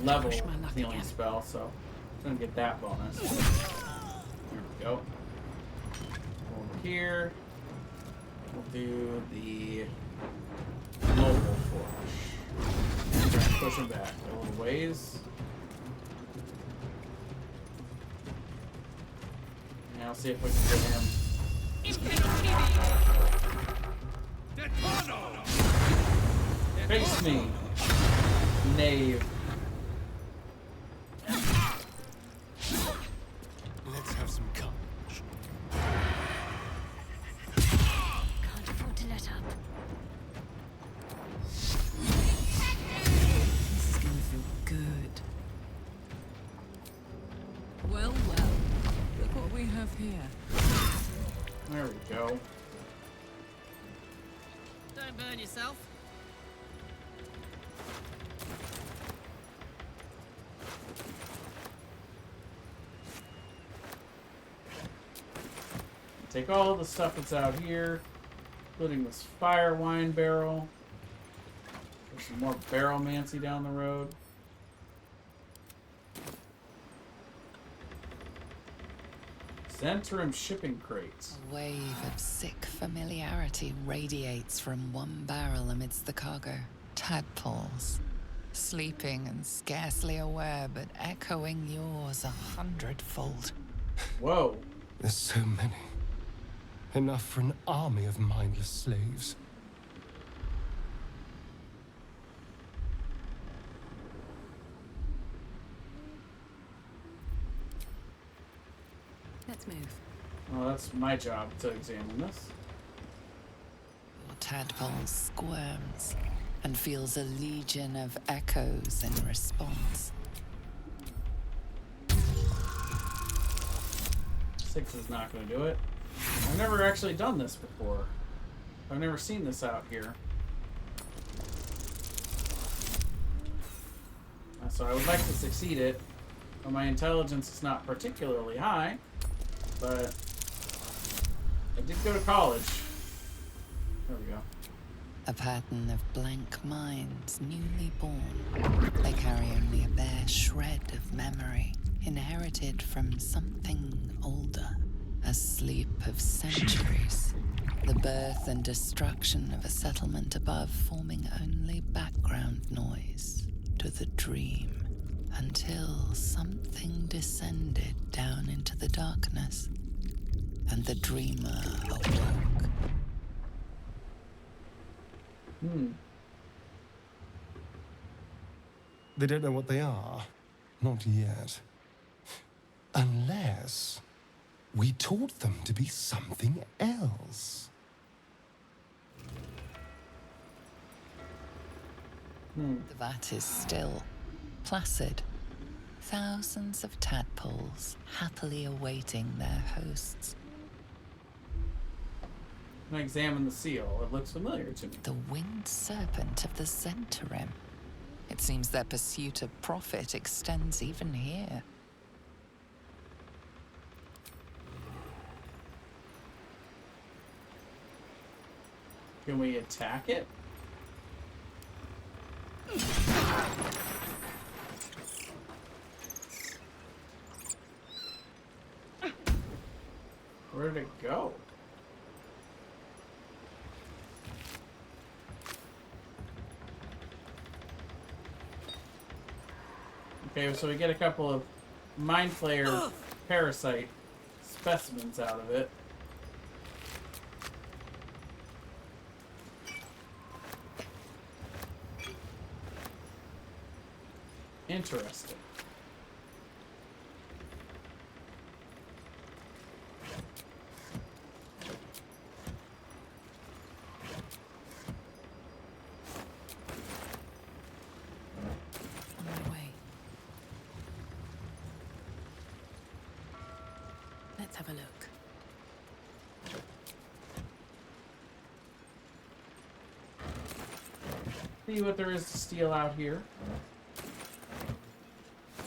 level healing spell, so it's gonna get that bonus. There we go. Over here, we'll do the mobile flush. Push him back a little ways. And I'll see if we can get him. Face me, knave. Let's have some courage. Can't afford to let up. This is gonna feel good. Well, well. Look what we have here. There we go. Don't burn yourself. Take all the stuff that's out here, including this fire wine barrel. There's some more barrelmancy down the road. Zentrum shipping crates. A wave of sick familiarity radiates from one barrel amidst the cargo. Tadpoles, sleeping and scarcely aware, but echoing yours 100-fold. Whoa. There's so many. Enough for an army of mindless slaves. Let's move. Well, that's my job to examine this. Your tadpole squirms and feels a legion of echoes in response. 6 is not going to do it. I've never actually done this before. I've never seen this out here. So I would like to succeed it, but my intelligence is not particularly high. But I did go to college. There we go. A pattern of blank minds newly born. They carry only a bare shred of memory, inherited from something older. A sleep of centuries. The birth and destruction of a settlement above forming only background noise to the dream. Until something descended down into the darkness, and the dreamer awoke. They don't know what they are. Not yet. Unless we taught them to be something else. The vat is still, placid. Thousands of tadpoles happily awaiting their hosts. I examine the seal. It looks familiar to me. The winged serpent of the Zentarim. It seems their pursuit of profit extends even here. Can we attack it? Where did it go? Okay, so we get a couple of Mind Flayer parasite specimens out of it. Interesting. On my way. Let's have a look. See what there is to steal out here.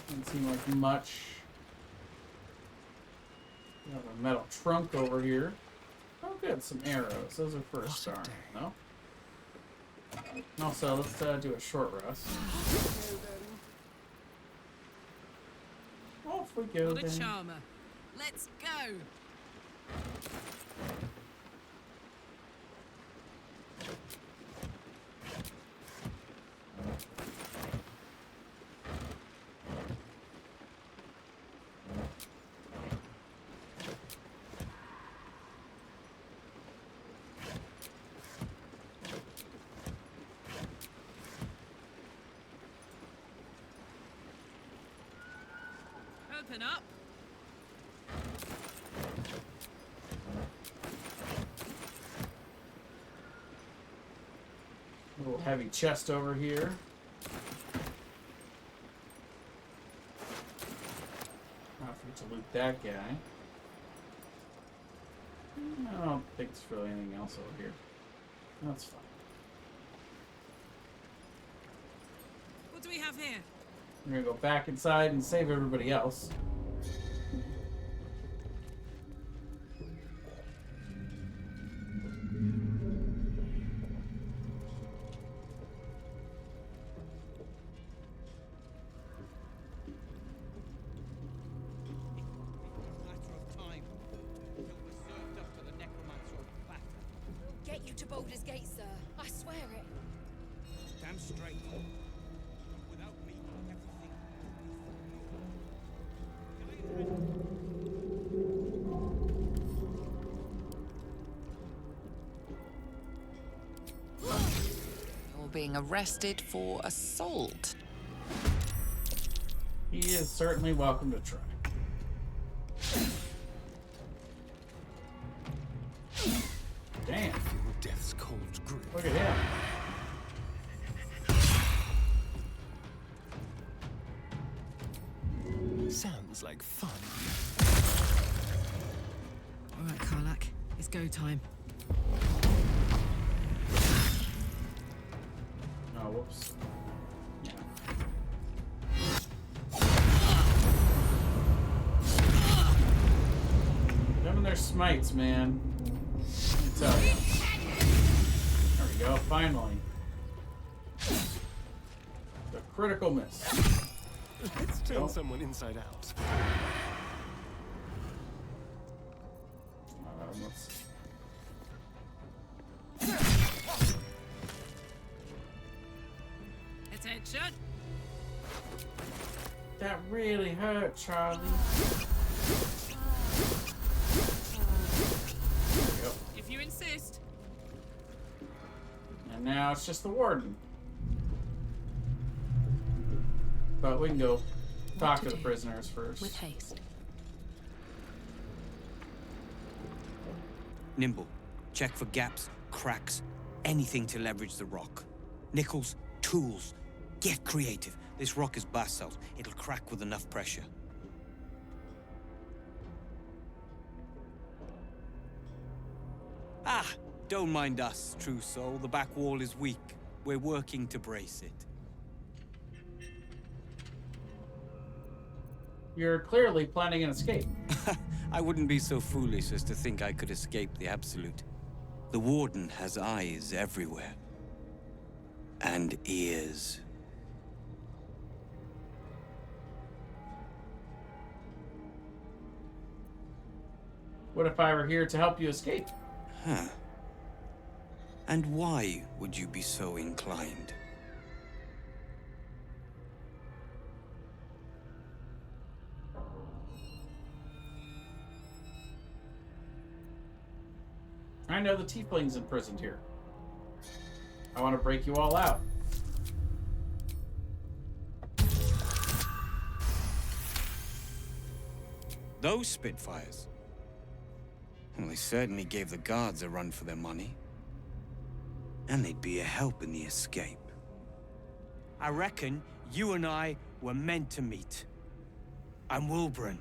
Doesn't seem like much. We have a metal trunk over here. Oh, good, some arrows. Those are for a start. No. Also, let's do a short rest. Off we go What a then. charmer. Let's go. Open up. A little heavy chest over here. Not for to loot that guy. I don't think there's really anything else over here. That's fine. What do we have here? We're gonna go back inside and save everybody else. Get you to Baldur's Gate, sir. I swear it. Damn straight. Without me, everything You're being arrested for assault. He is certainly welcome to try. Damn. Feel death's cold grip. Look at him. Sounds like fun. All right, Karlak. It's go time. Oh, whoops. Yeah. Them and their smites, man. Let me tell you. There we go, finally. The critical miss. Let's turn someone inside out. Let's... Attention! That really hurt, Charlie. There we go. If you insist. And now it's just the warden. But we can go talk to the prisoners first. With haste. Nimble. Check for gaps, cracks, anything to leverage the rock. Nickels, tools. Get creative. This rock is basalt. It'll crack with enough pressure. Ah! Don't mind us, true soul. The back wall is weak. We're working to brace it. You're clearly planning an escape. I wouldn't be so foolish as to think I could escape the Absolute. The Warden has eyes everywhere. And ears. What if I were here to help you escape? Huh. And why would you be so inclined? I know the tieflings imprisoned here. I want to break you all out. Those Spitfires? Well, they certainly gave the guards a run for their money. And they'd be a help in the escape. I reckon you and I were meant to meet. I'm Wilburn.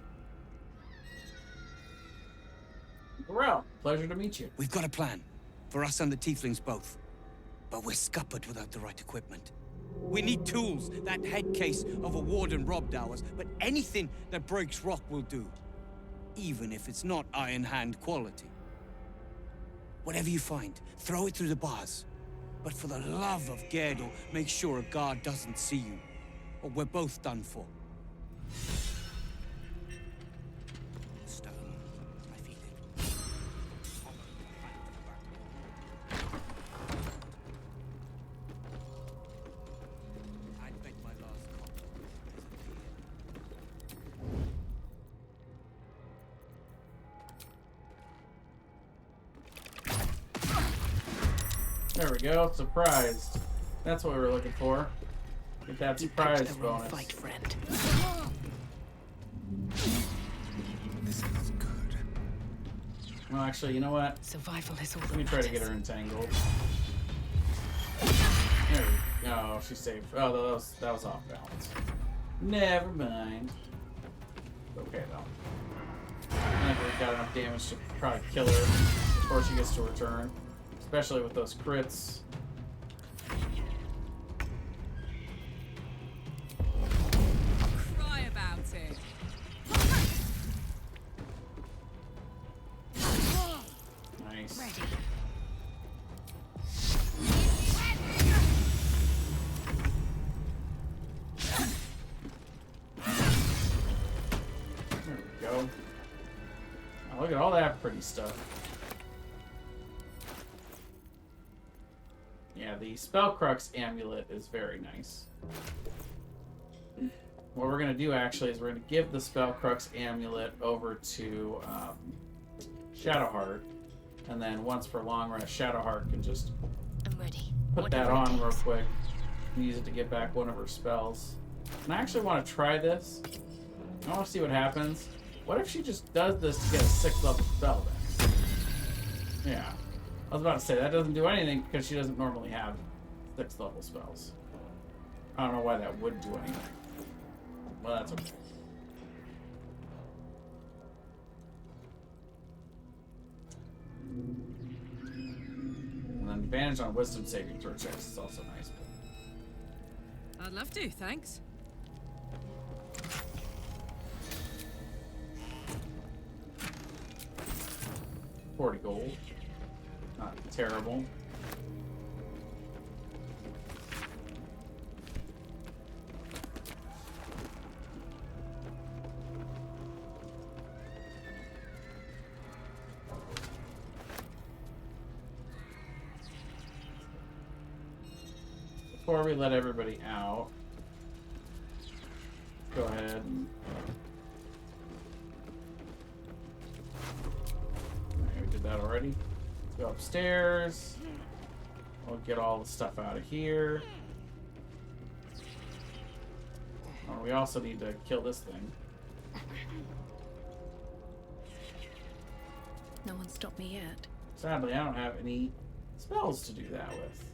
Larelle, pleasure to meet you. We've got a plan. For us and the tieflings both. But we're scuppered without the right equipment. We need tools. That head case of a warden robbed ours. But anything that breaks rock will do. Even if it's not Iron Hand quality. Whatever you find, throw it through the bars. But for the love of Gerdor, make sure a guard doesn't see you. Or we're both done for. Stone. I feel it. I'd bet my last copper There we go. Surprised. That's what we were looking for. Get that surprise bonus. Fight, friend. This is good. Well, actually, you know what? Survival is all Let me try to get her entangled. There we go. Oh, she's safe. Oh, that was off balance. Never mind. Okay, though. I think we've got enough damage to probably kill her before she gets to return. Especially with those crits. Cry about it. Nice. Ready. There we go. Oh, look at all that pretty stuff. Yeah, the Spellcrux amulet is very nice. What we're going to do, actually, is we're going to give the Spellcrux amulet over to Shadowheart. And then once for long rest, Shadowheart can just I'm ready. put that on real quick and use it to get back one of her spells. And I actually want to try this. I want to see what happens. What if she just does this to get a 6th level spell then? Yeah. I was about to say, that doesn't do anything because she doesn't normally have 6th level spells. I don't know why that would do anything. Well, that's okay. And then advantage on wisdom saving throw checks is also nice. I'd love to, thanks. $40 gold. Not terrible. before we let everybody out, go ahead and... Alright, we did that already. Let's go upstairs. We'll get all the stuff out of here. Oh, we also need to kill this thing. No one stopped me yet. Sadly, I don't have any spells to do that with.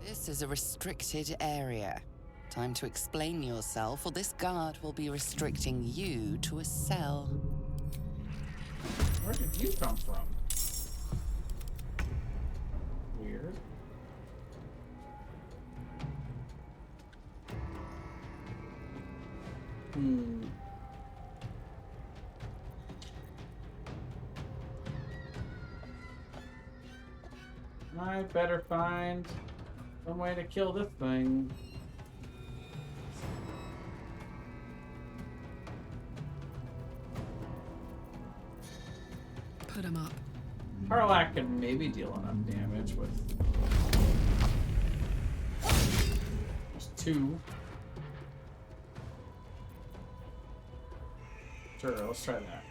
This is a restricted area. Time to explain yourself, or this guard will be restricting you to a cell. Where did you come from? Weird. I better find some way to kill this thing. Put him up. Karlach can maybe deal enough damage with just 2. Sure, let's try that.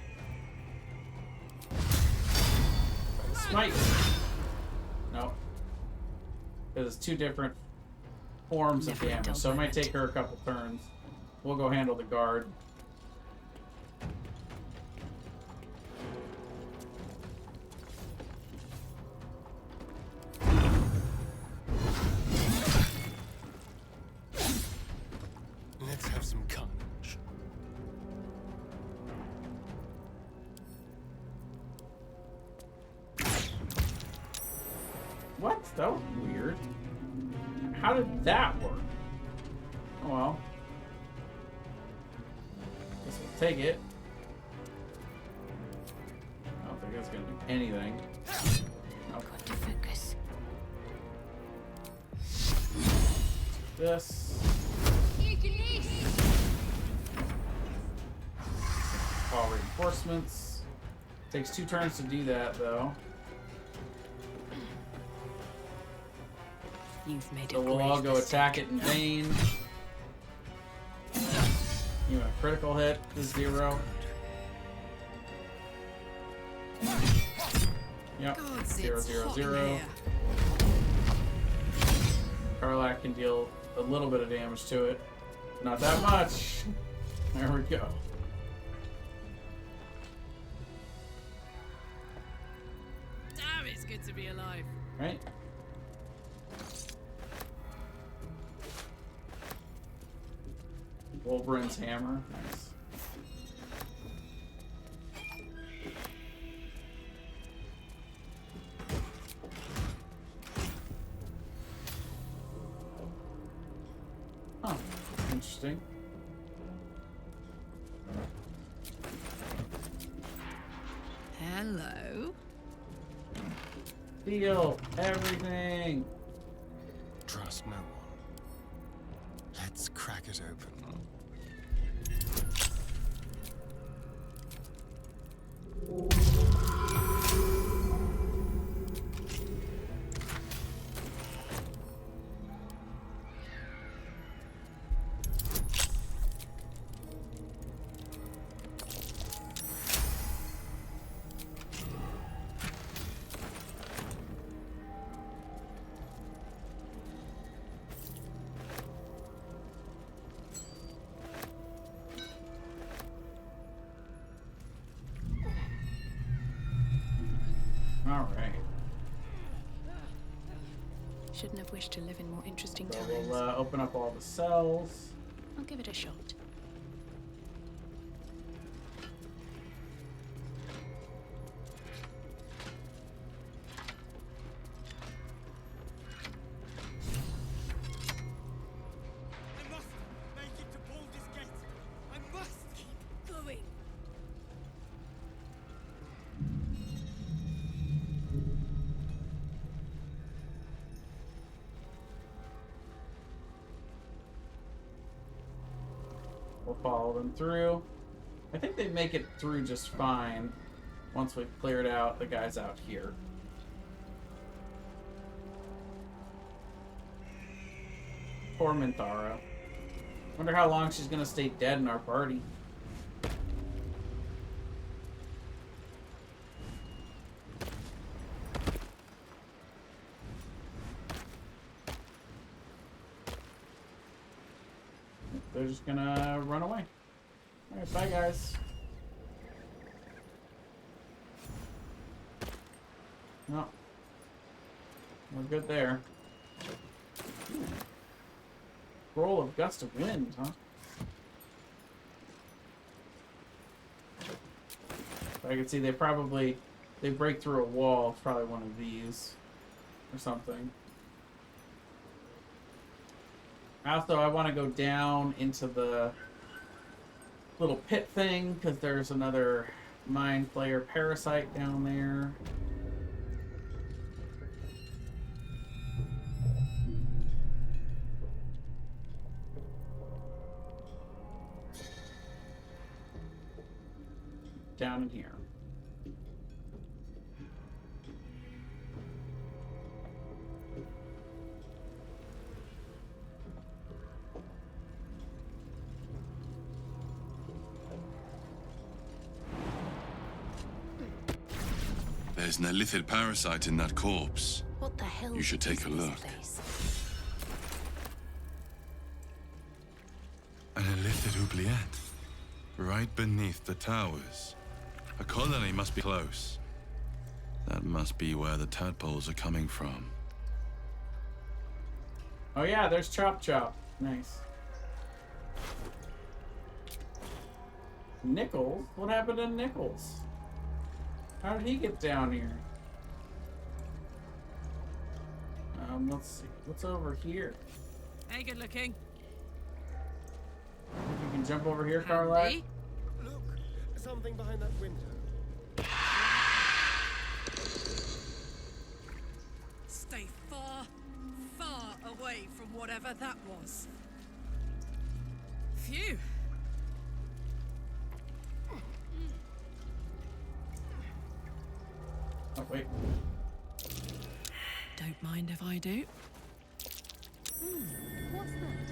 Smite! Nope. Because it's 2 different forms of damage, so it might take her a couple turns. We'll go handle the guard. Let's have some carnage. What? That was weird. How did that work? Oh well. Guess we'll take it. I don't think that's gonna do anything. Nope. Got to focus. This. Call reinforcements. Takes 2 turns to do that, though. You've made So a we'll great all go mistake. attack it in vain. You want a critical hit is 0. Yep. God, 0, it's 0, hot in 0. here. Karlach can deal a little bit of damage to it. Not that much. There we go. Damn, it's good to be alive. Right? Wolverine's hammer. Nice. Oh, interesting. Hello. Steal everything. Trust no one. Let's crack it open. All right. Shouldn't have wished to live in more interesting So times. we'll open up all the cells. I'll give it a shot. I must make it to Baldur's Gate. I must keep going. We'll follow them through. I think they make it through just fine once we've cleared out the guys out here. Poor Minthara. Wonder how long she's gonna stay dead in our party. They're just gonna run away. Alright, bye guys. No. We're good there. Roll of gust of wind, huh? I can see they break through a wall. It's probably one of these or something. Also, I want to go down into the little pit thing because there's another Mind Flayer parasite down there. Down in here. There's an illithid parasite in that corpse. What the hell? You should take a look. An illithid oubliette. Right beneath the towers. A colony must be close. That must be where the tadpoles are coming from. Oh yeah, there's Chop Chop. Nice. Nichols? What happened to Nichols? How did he get down here? Let's see. What's over here? Hey, good looking. You can jump over here, Carla. Look, something behind that window. Stay far, far away from whatever that was. Phew. Oh, wait. Don't mind if I do. What's that?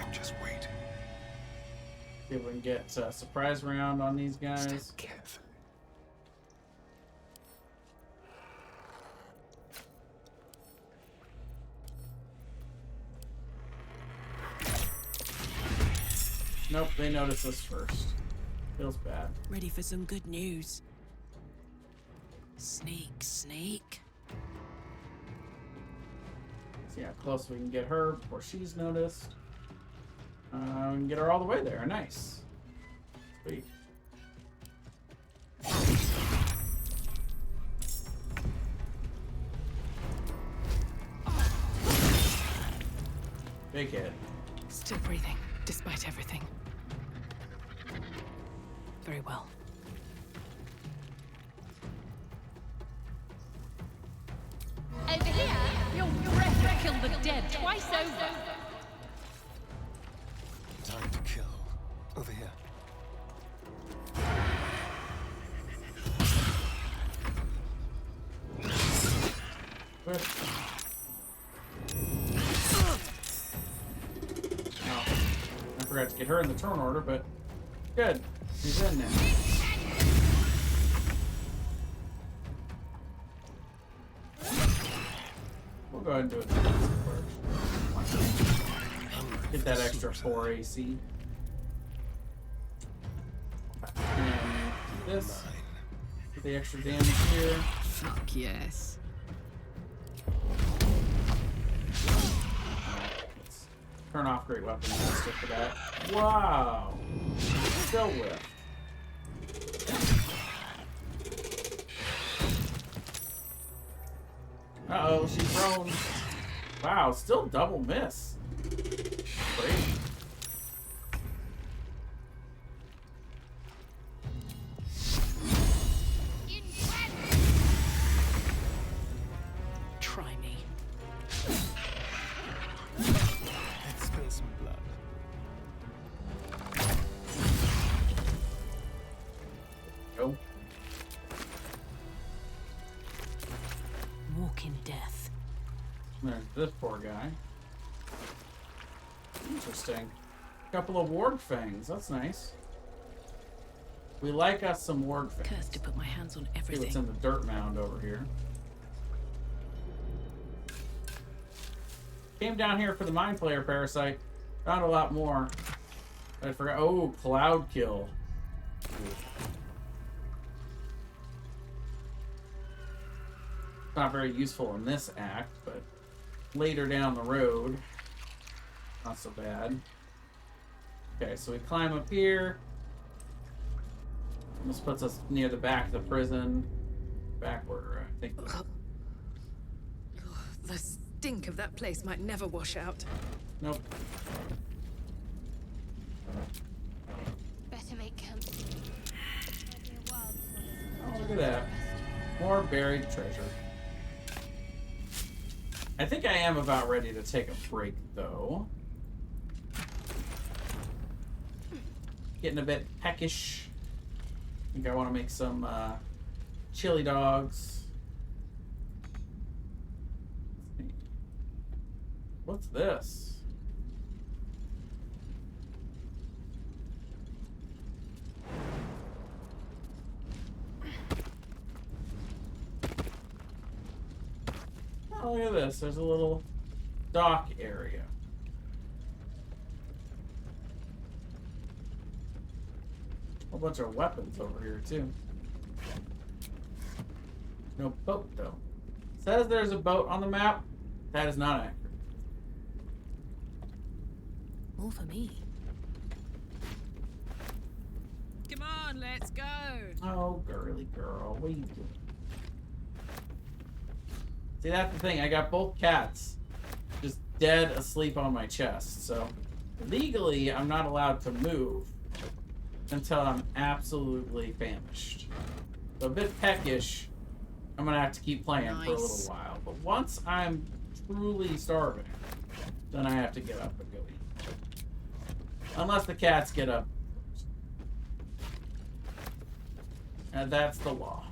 I'm just waiting. See if we can get a surprise round on these guys. Step carefully. Nope, they notice us first. Feels bad. Ready for some good news. Sneak, sneak. See how close we can get her before she's noticed. We can get her all the way there. Nice. Sweet. Big hit. Still breathing, despite everything. Very well. Over here, your breath will kill the dead twice over. Time to kill. Over here. Where? Oh, I forgot to get her in the turn order, but good. She's in now. We'll go ahead and do it first. Get that extra 4 AC. And this. Get the extra damage here. Fuck yes. Let's turn off Great Weapon Master for that. Wow! Still whiff. Uh-oh, she's thrown. Wow, still double miss. Great. Try me. Let's spill some blood. Go. Walk in death. There's this poor guy. interesting. Couple of warg fangs. That's nice. We like us some warg fangs. Cursed to put my hands on See everything. what's in the dirt mound over here. Came down here for the Mind Flayer parasite. Found a lot more. I forgot. Oh, Cloud Kill. Not very useful in this act, but later down the road, not so bad. Okay, so we climb up here. This puts us near the back of the prison. Backward, I think. The stink of that place might never wash out. Nope. Better make camp. Oh, look at that. More buried treasure. I think I am about ready to take a break, though. Getting a bit peckish. I think I want to make some chili dogs. What's this? Oh, look at this. There's a little dock area. A whole bunch of weapons over here, too. No boat, though. Says there's a boat on the map. That is not accurate. More for me. Come on, let's go. Oh, girly girl. What are you doing? See, that's the thing. I got both cats just dead asleep on my chest. So, legally, I'm not allowed to move until I'm absolutely famished. So, a bit peckish. I'm going to have to keep playing for a little while. But once I'm truly starving, then I have to get up and go eat. Unless the cats get up. And that's the law.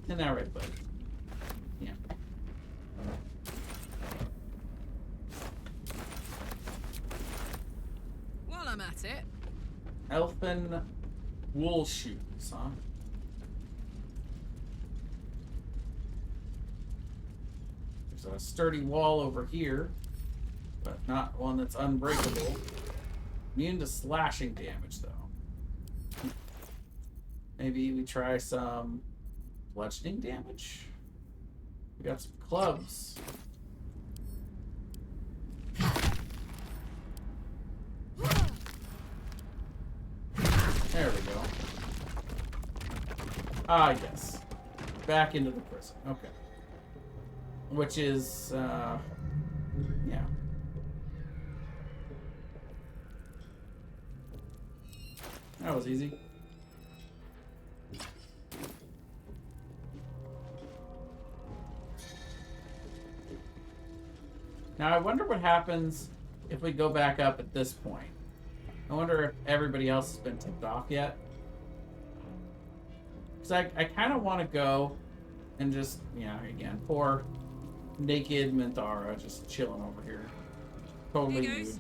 Isn't that right, buddy? Yeah. While I'm at it. Elfin wool shoes, huh? There's a sturdy wall over here, but not one that's unbreakable. Immune to slashing damage, though. Maybe we try some bludgeoning damage. We got some clubs. There we go. Ah, yes. Back into the prison. Okay. Which is, yeah. That was easy. Now, I wonder what happens if we go back up at this point. I wonder if everybody else has been tipped off yet. Because I kind of want to go and just, yeah, again, poor naked Minthara just chilling over here. Totally nude. See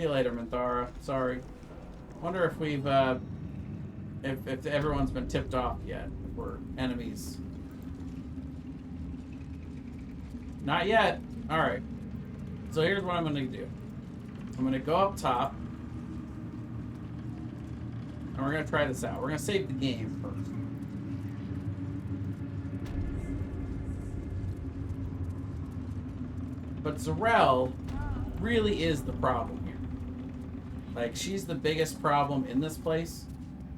you later, Minthara. Sorry. Wonder if we've, if everyone's been tipped off yet. If we're enemies. Not yet. Alright. So here's what I'm going to do. I'm going to go up top. And we're going to try this out. We're going to save the game first. But Larelle really is the problem here. Like, she's the biggest problem in this place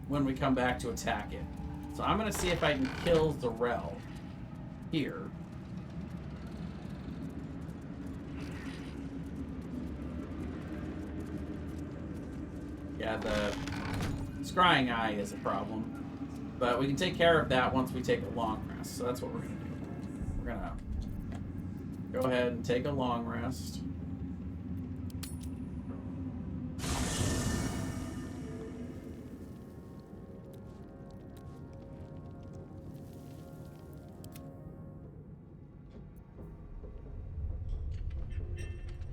when we come back to attack it. So I'm going to see if I can kill Larelle here. Yeah, the scrying eye is a problem. But we can take care of that once we take a long rest. So that's what we're going to do. We're going to go ahead and take a long rest.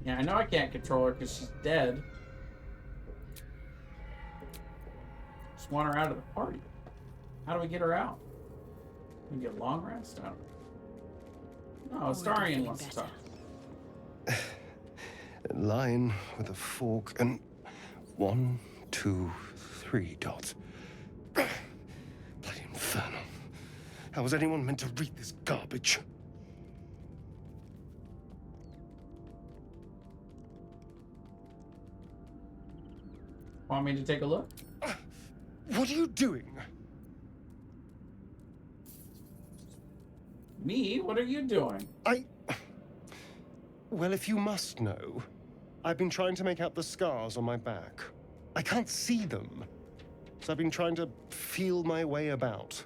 Yeah, I know I can't control her because she's dead. Just want her out of the party. How do we get her out? We get a long rest out. No, Astarion wants to talk. A line with a fork and 1, 2, 3 dots. Bloody infernal. How was anyone meant to read this garbage? Want me to take a look? What are you doing? Me? What are you doing? Well, if you must know, I've been trying to make out the scars on my back. I can't see them. So I've been trying to feel my way about.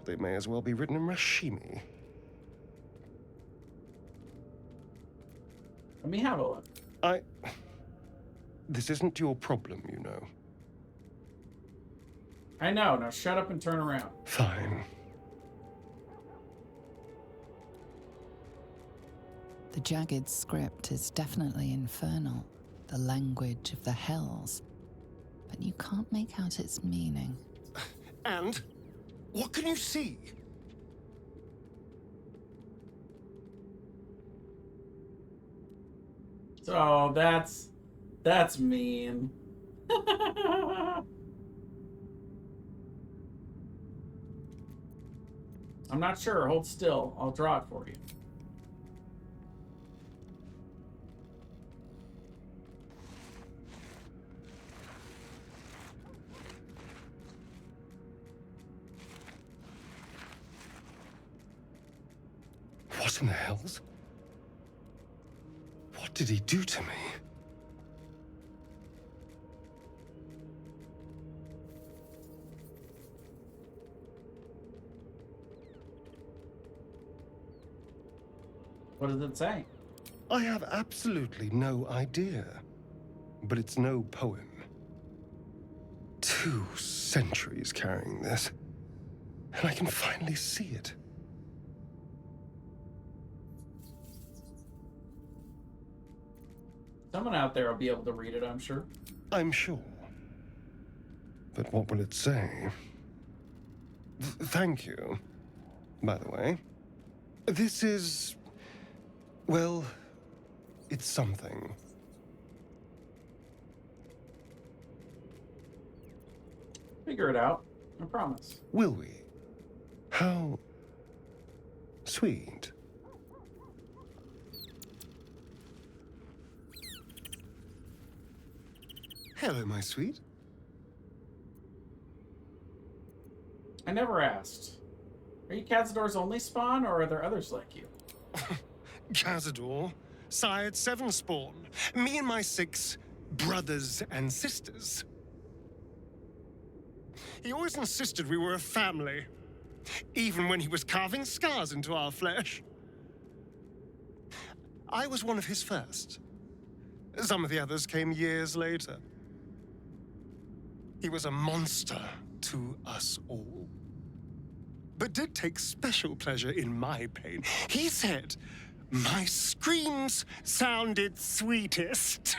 They may as well be written in Rashimi. Let me have a look. This isn't your problem, you know. I know. Now shut up and turn around. Fine. The jagged script is definitely infernal, the language of the hells, but you can't make out its meaning. And? What can you see? So that's mean. I'm not sure. Hold still. I'll draw it for you. What in the hells? What did he do to me? What does it say? I have absolutely no idea. But it's no poem. 2 centuries carrying this. And I can finally see it. Someone out there will be able to read it, I'm sure. I'm sure. But what will it say? Thank you, by the way. This is... well, it's something. Figure it out. I promise. Will we? How... sweet. Hello, my sweet. I never asked. Are you Cazador's only spawn, or are there others like you? Cazador, sired 7 spawn. Me and my 6 brothers and sisters. He always insisted we were a family, even when he was carving scars into our flesh. I was one of his first. Some of the others came years later. He was a monster to us all, but did take special pleasure in my pain. He said my screams sounded sweetest.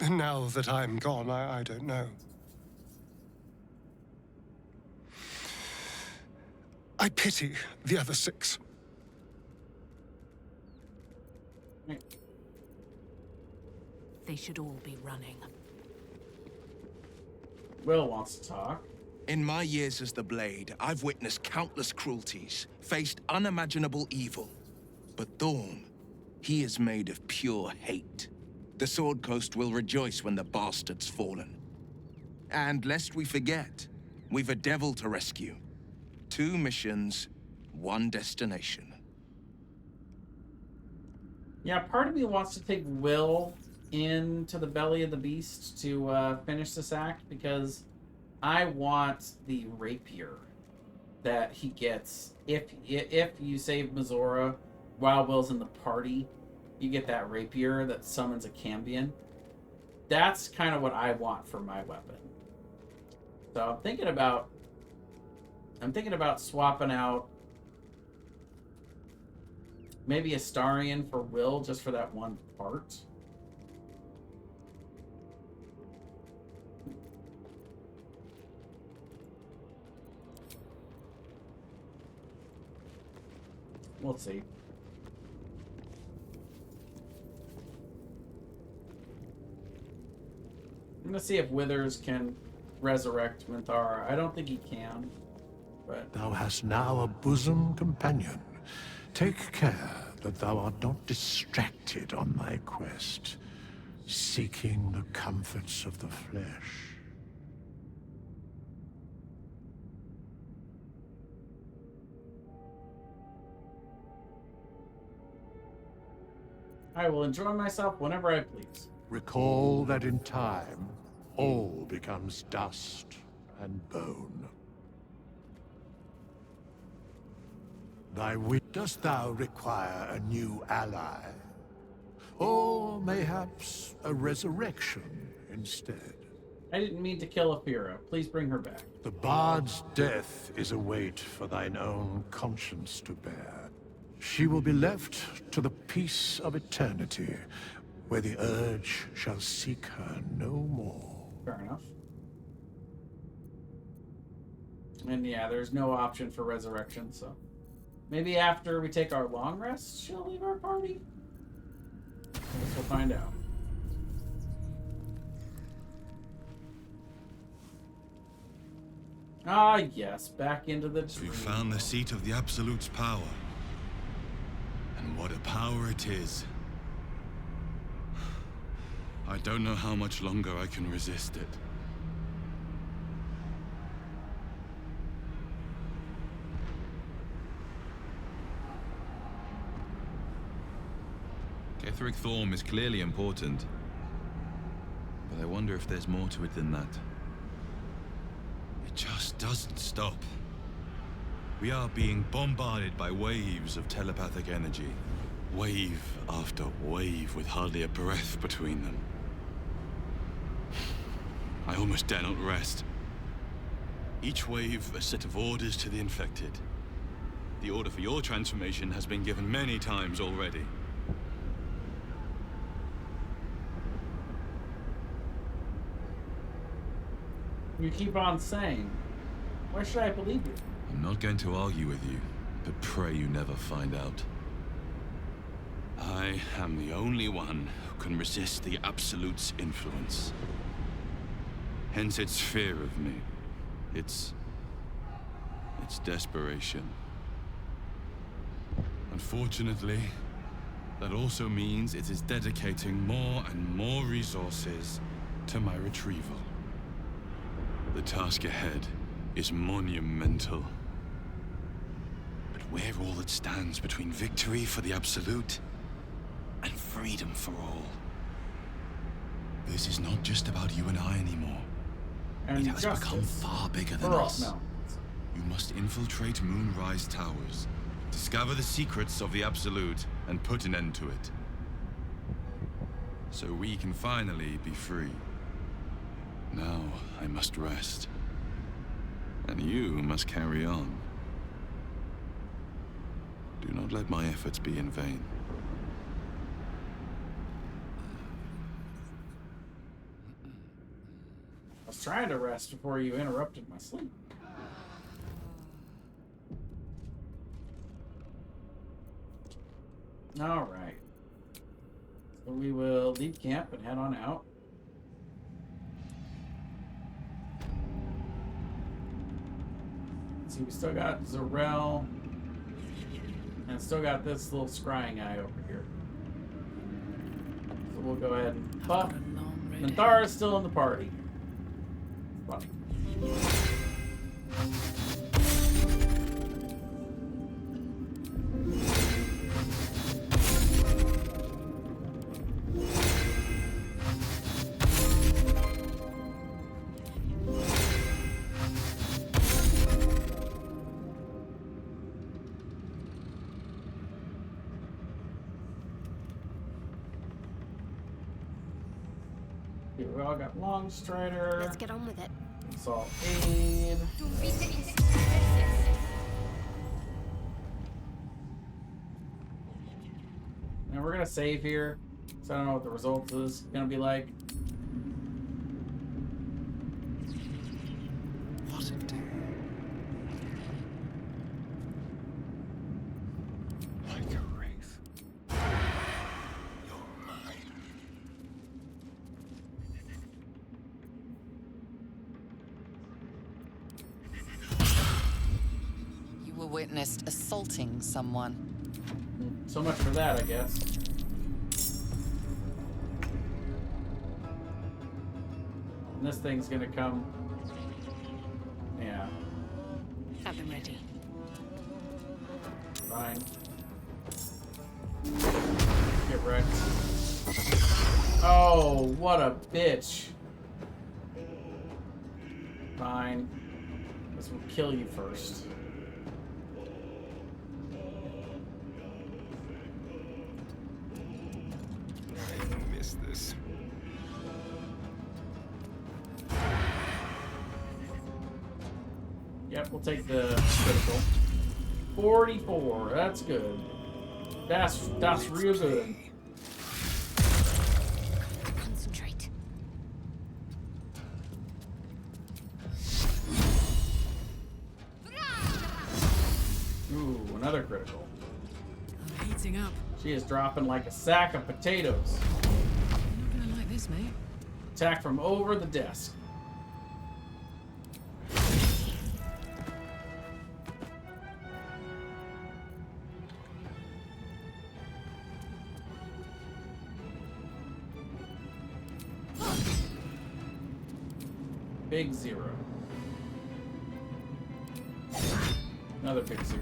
Now that I'm gone, I don't know. I pity the other 6. They should all be running. Will wants to talk. In my years as the Blade, I've witnessed countless cruelties, faced unimaginable evil. But Thorm, he is made of pure hate. The Sword Coast will rejoice when the bastard's fallen. And lest we forget, we've a devil to rescue. 2 missions, 1 destination. Yeah, part of me wants to take Will into the belly of the beast to finish this act, because I want the rapier that he gets if you save Mizora while Will's in the party. You get that rapier that summons a Cambion. That's kind of what I want for my weapon. So I'm thinking about swapping out Maybe Astarion for Will, just for that one part. We'll see. I'm gonna see if Withers can resurrect Minthara. I don't think he can, but... Thou hast now a bosom companion. Take care that thou art not distracted on thy quest, seeking the comforts of the flesh. I will enjoy myself whenever I please. Recall that in time, all becomes dust and bone. Dost thou require a new ally? Or mayhaps a resurrection instead? I didn't mean to kill Aphira. Please bring her back. The bard's death is a weight for thine own conscience to bear. She will be left to the peace of eternity, where the urge shall seek her no more. Fair enough. And yeah, there's no option for resurrection, so... Maybe after we take our long rest, she'll leave our party? I guess we'll find out. Ah, yes, back into the dream. We found the seat of the Absolute's power. And what a power it is. I don't know how much longer I can resist it. Ketheric Thorm is clearly important, but I wonder if there's more to it than that. It just doesn't stop. We are being bombarded by waves of telepathic energy. Wave after wave with hardly a breath between them. I almost dare not rest. Each wave a set of orders to the infected. The order for your transformation has been given many times already. You keep on saying. Why should I believe you? I'm not going to argue with you, but pray you never find out. I am the only one who can resist the Absolute's influence. Hence its fear of me. Its desperation. Unfortunately, that also means it is dedicating more and more resources to my retrieval. The task ahead is monumental. But we're all that stands between victory for the Absolute and freedom for all. This is not just about you and I anymore. And it has become far bigger than us. No. You must infiltrate Moonrise Towers, discover the secrets of the Absolute, and put an end to it. So we can finally be free. Now I must rest. And you must carry on. Do not let my efforts be in vain. I was trying to rest before you interrupted my sleep. Alright. So we will leave camp and head on out. See, we still got Zarel, and still got this little scrying eye over here. So we'll go ahead and buff. Minthara is still in the party. Funny. Okay, we all got Long Strider. Let's get on with it. Assault Aid. we're gonna save here, so I don't know what the result is gonna be like. What a day. Like a wraith. You're mine. You were witnessed assaulting someone. So much for that, I guess. And this thing's gonna come. Yeah. Have them ready. Fine. Get wrecked. Oh, what a bitch. Fine. This will kill you first. I miss this. Yep, we'll take the critical. 44, that's good. That's real good. Concentrate. Ooh, another critical. I'm heating up. She is dropping like a sack of potatoes. You're not gonna like this, mate. Attack from over the desk. Big 0. Another big 0.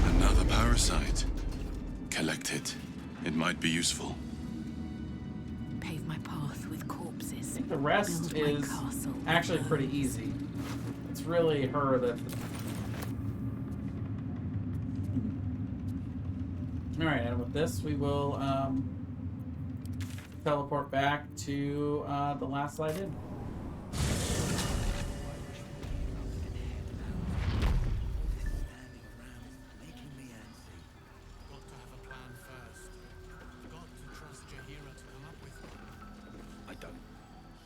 Another parasite. Collect it. It might be useful. Pave my path with corpses. I think the rest Build my is castle with actually pretty bones. easy. It's really her that... Alright, and with this we will teleport back to the last slide in.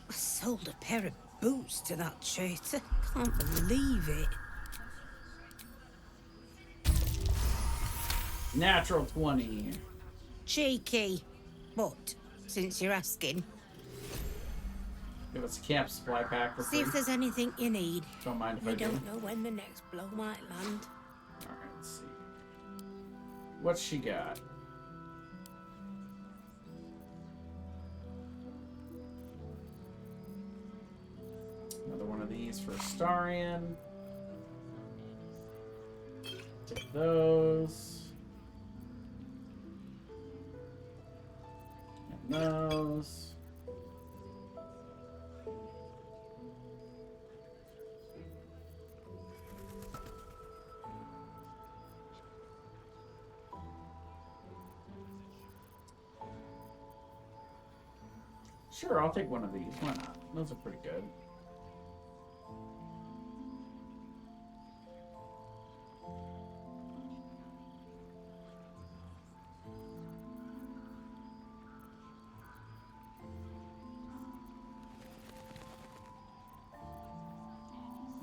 I sold a pair of boots to that traitor. Can't believe it. Natural 20. Cheeky. But, since you're asking, Give us a camp supply pack for see if free. there's anything you need. Don't mind if I I do. don't know when the next blow might land. Alright, let's see. What's she got? Another one of these for Starian. Take those. And those. Sure, I'll take one of these. Why not? Those are pretty good.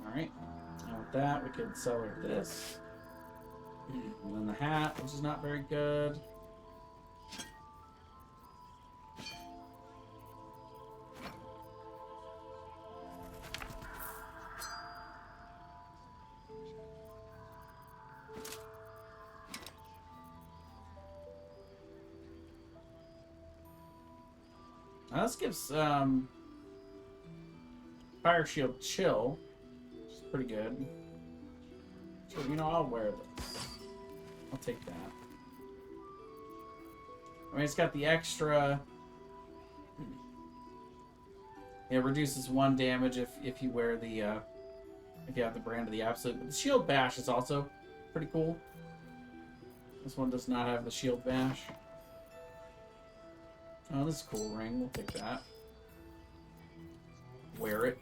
Alright. And with that, we could sell her this. And then the hat, which is not very good. Now this gives Fire Shield Chill, which is pretty good. Sure, you know, I'll wear this. I'll take that. I mean, it's got the extra. It reduces 1 damage if you wear the if you have the brand of the Absolute. But the Shield Bash is also pretty cool. This one does not have the Shield Bash. Oh, this is a cool ring. We'll take that. Wear it.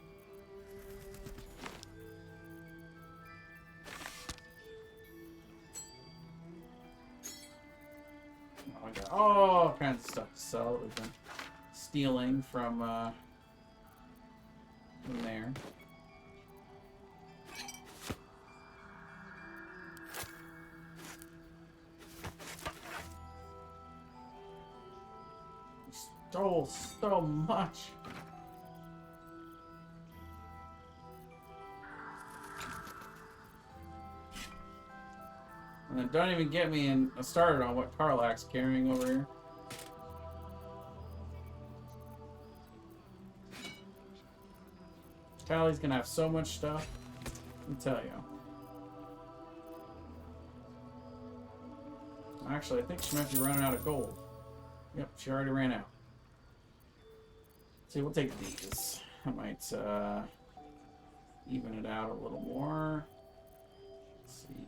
got all kinds of stuff to sell that we've been stealing from there. We stole so much. And then don't even get me started on what Karlach's carrying over here. Tally's gonna have so much stuff. Let me tell you. Actually, I think she might be running out of gold. Yep, she already ran out. See, we'll take these. I might even it out a little more. Let's see.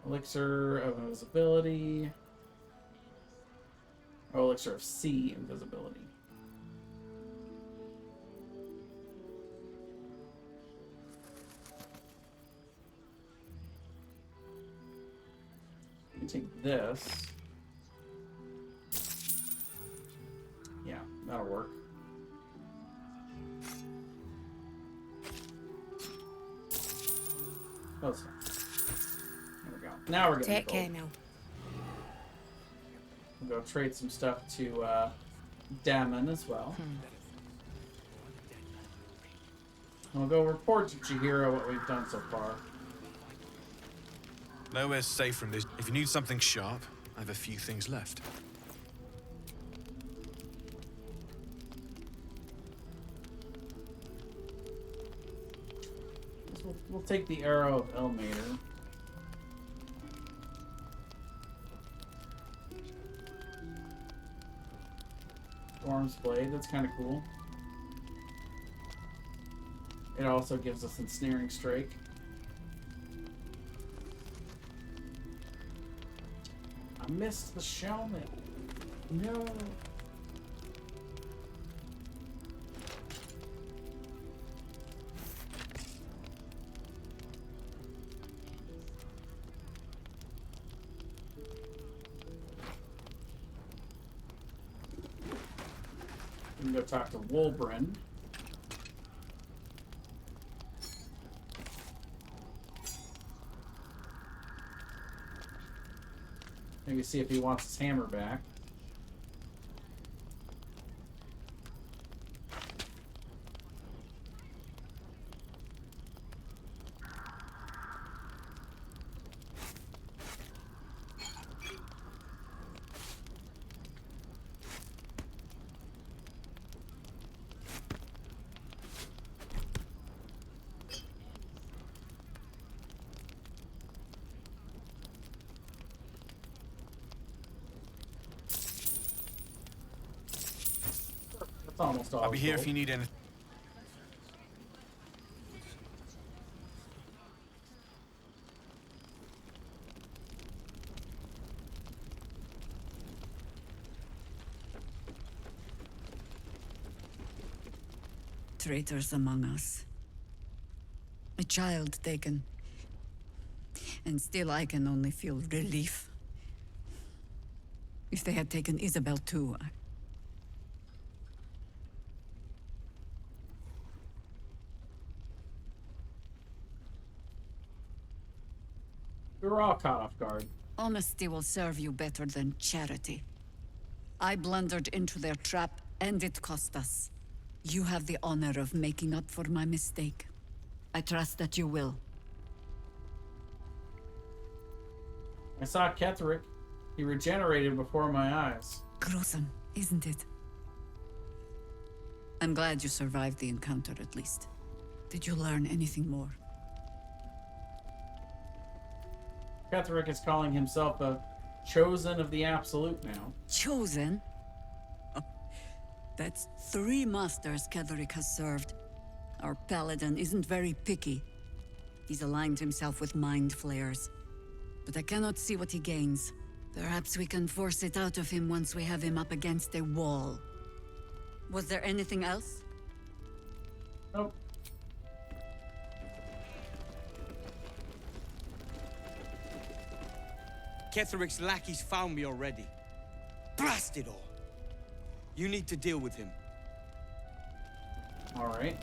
Elixir of invisibility. Oh, elixir of sea invisibility. Take this. Yeah, that'll work. Close enough. There we go. Now we're getting Take care now. We'll go trade some stuff to Damon as well. We'll go report to Chihiro what we've done so far. Nowhere's safe from this. If you need something sharp, I have a few things left. We'll take the arrow of Elmater. Storm's Blade, that's kind of cool. It also gives us Ensnaring Strike. I missed the shellman. No. We can go talk to Wolbrin. Maybe see if he wants his hammer back. Almost all. I'll be here if you need anything. Traitors among us. A child taken. And still I can only feel relief. If they had taken Isabel too, We were all caught off guard. honesty will serve you better than charity. I blundered into their trap, and it cost us. You have the honor of making up for my mistake. I trust that you will. I saw Ketherick. He regenerated before my eyes. Gruesome, isn't it? I'm glad you survived the encounter, at least. Did you learn anything more? Ketherick is calling himself a chosen of the Absolute now. Chosen? Oh, that's 3 masters Ketherick has served. Our paladin isn't very picky. He's aligned himself with mind flayers. But I cannot see what he gains. Perhaps we can force it out of him once we have him up against a wall. Was there anything else? Nope. Ketheric's lackeys found me already. Blast it all! You need to deal with him. All right.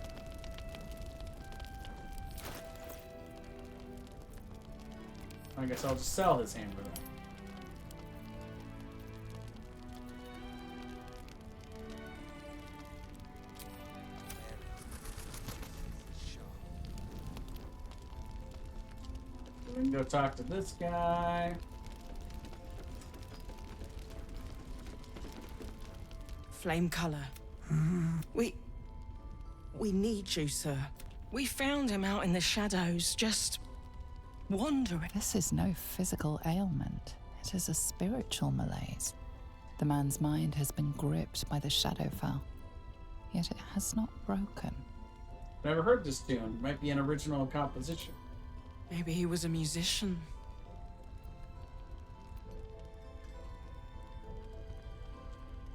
I guess I'll just sell his hammer then. We can go talk to this guy. Flame color. We need you, sir. We found him out in the shadows, just wandering. This is no physical ailment. It is a spiritual malaise. The man's mind has been gripped by the Shadowfell, yet it has not broken. Never heard this tune. Might be an original composition. Maybe he was a musician.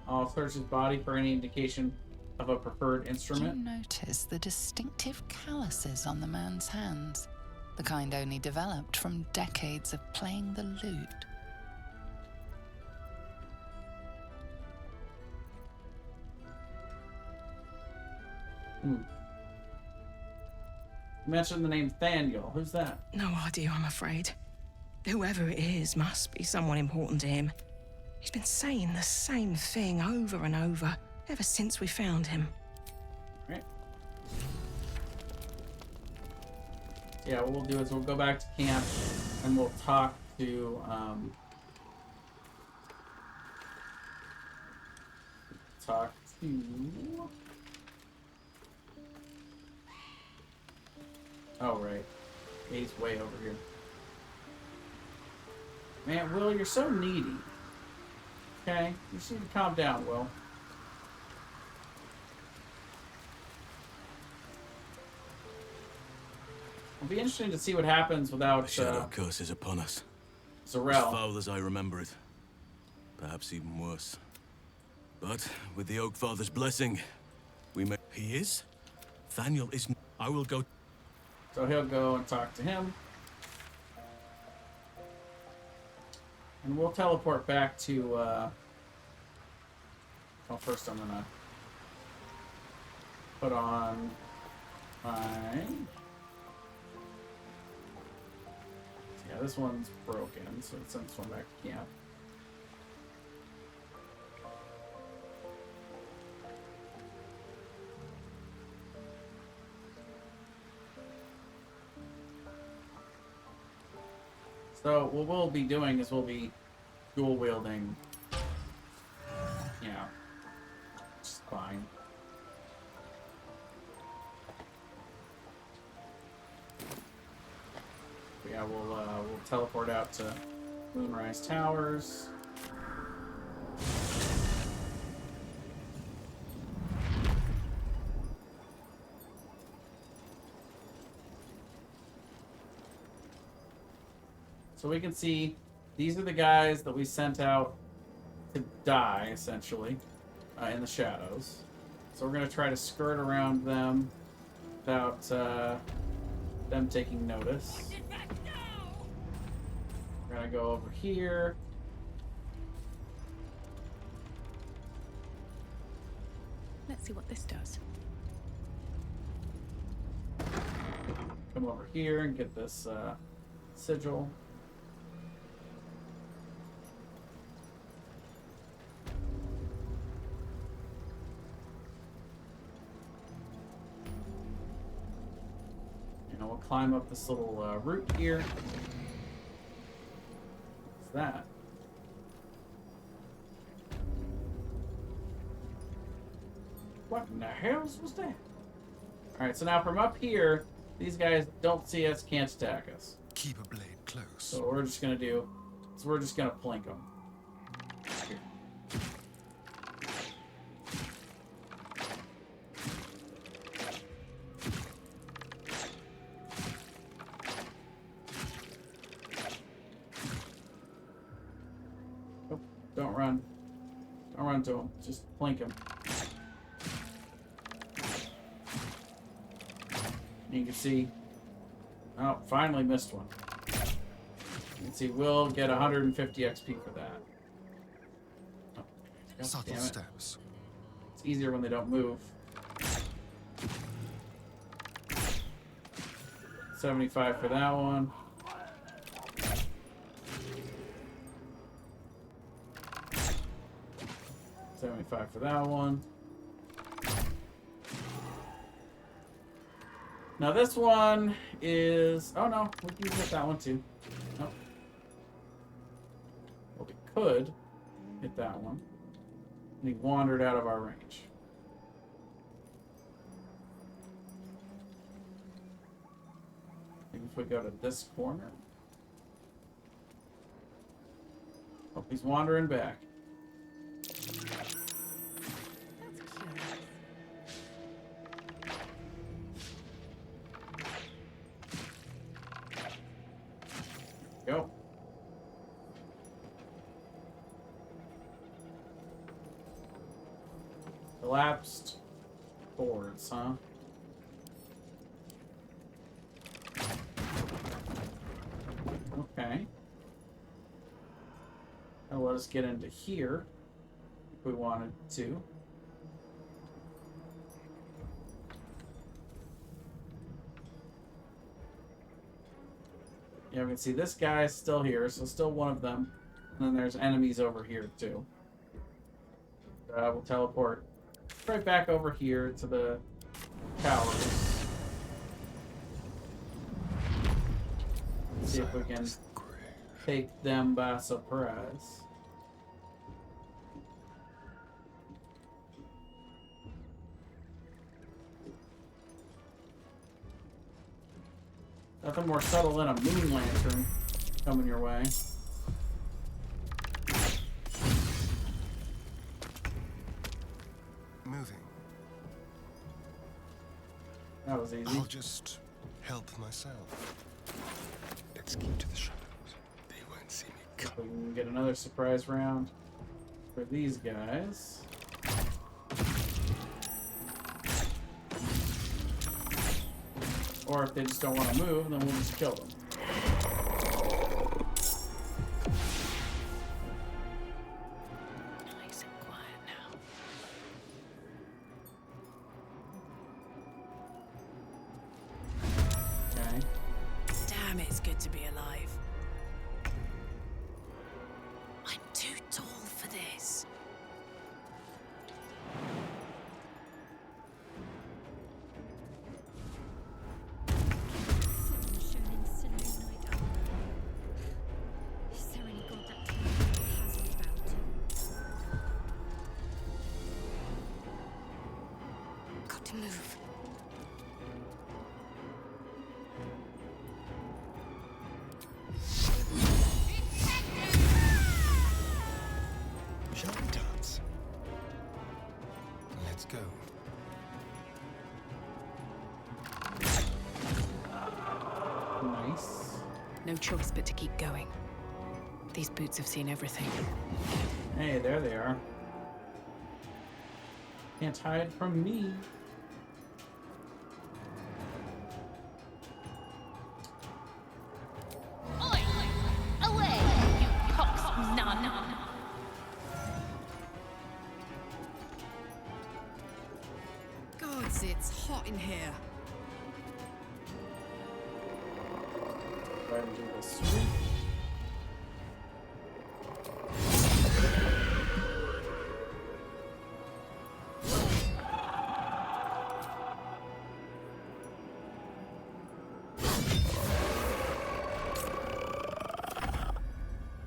I'll search his body for any indication of a preferred instrument. You notice the distinctive calluses on the man's hands, the kind only developed from decades of playing the lute. You mentioned the name Thaniel. Who's that? No idea, I'm afraid. Whoever it is must be someone important to him. He's been saying the same thing over and over ever since we found him. Right. Yeah, what we'll do is we'll go back to camp and we'll talk to oh right. He's way over here. Man, Will, you're so needy. Okay? You just need to calm down, Will. It'll be interesting to see what happens without The shadow curse is upon us. Zarelle. As foul as I remember it. Perhaps even worse. But with the Oak Father's blessing, we may... He is? Thaniel is... I will go... So he'll go and talk to him. And we'll teleport back to, well, first I'm gonna put on my... Yeah, this one's broken, so it sends this one back to camp. So what we'll be doing is we'll be dual wielding, yeah, which is fine. But yeah, we'll teleport out to Moonrise Towers. So we can see these are the guys that we sent out to die, essentially, in the shadows. So we're going to try to skirt around them without them taking notice. We're going to go over here. Let's see what this does. Come over here and get this sigil. And we'll climb up this little route here. What's that? What in the hells was that? Alright, so now from up here, these guys don't see us, can't attack us. Keep a blade close. So what we're just gonna do is we're just gonna plink them. Here. Oh, don't run. Don't run to them. Just plink them. You can see, oh, finally missed one. You can see we'll get 150 XP for that. Oh, Subtle damn it. steps. It's easier when they don't move. 75 for that one. $75 for that one. Now this one is... Oh no, we can hit that one too. Nope. Well, we could hit that one. And he wandered out of our range. Maybe if we go to this corner. Oh, he's wandering back. Go. Collapsed boards, huh? Okay. That'll let us get into here if we wanted to. Yeah, we can see this guy's still here, so still one of them. And then there's enemies over here, too. We'll teleport right back over here to the towers. See if we can take them by surprise. Nothing more subtle than a moon lantern coming your way. Moving. That was easy. I'll just help myself. Let's keep to the shadows. They won't see me If we can get another surprise round for these guys. Or if they just don't want to move, then we'll just kill them. Nice and quiet now. Okay. Damn, it's good to be alive. I'm too tall for this. Got to move. Shall we dance? Let's go. Nice. No choice but to keep going. These boots have seen everything. Hey, there they are. Can't hide from me. Oi! Away, you pox nun! Gods, it's hot in here. Try and do the sweep.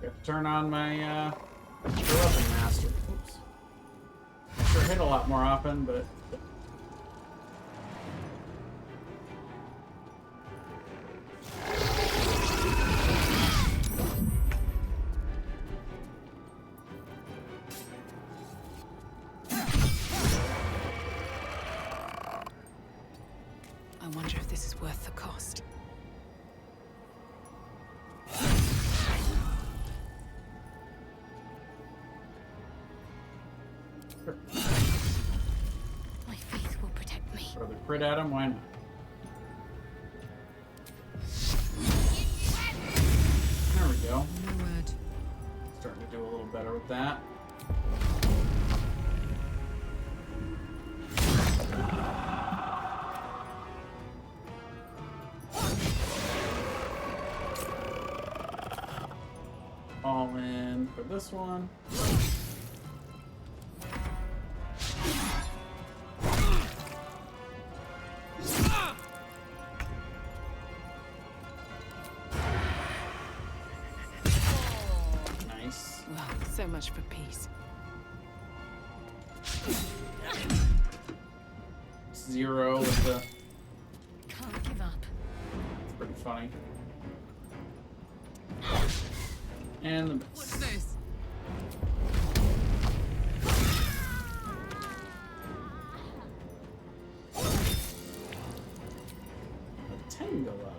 Got to turn on my weapon master. Oops. I sure hit a lot more often, but I wonder if this is worth the cost. My faith will protect me. throw the crit at him. Why not? There we go. No word. Starting to do a little better with that. All in for this one. Nice. Well, so much for peace. 0 with the. Can't give up. It's pretty funny. And the miss. What's this? A Tangela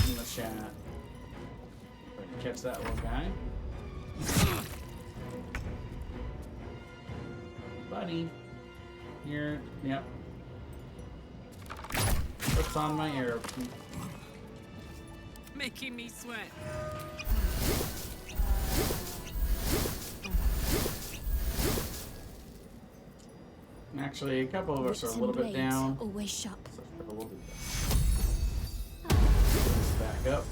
in the chat. If I can catch that little guy. Buddy. Here. Yep. What's on my arrow? Making me sweat. Actually, a couple of us are a Whips little and bit blades, down. always sharp. So a little bit back up.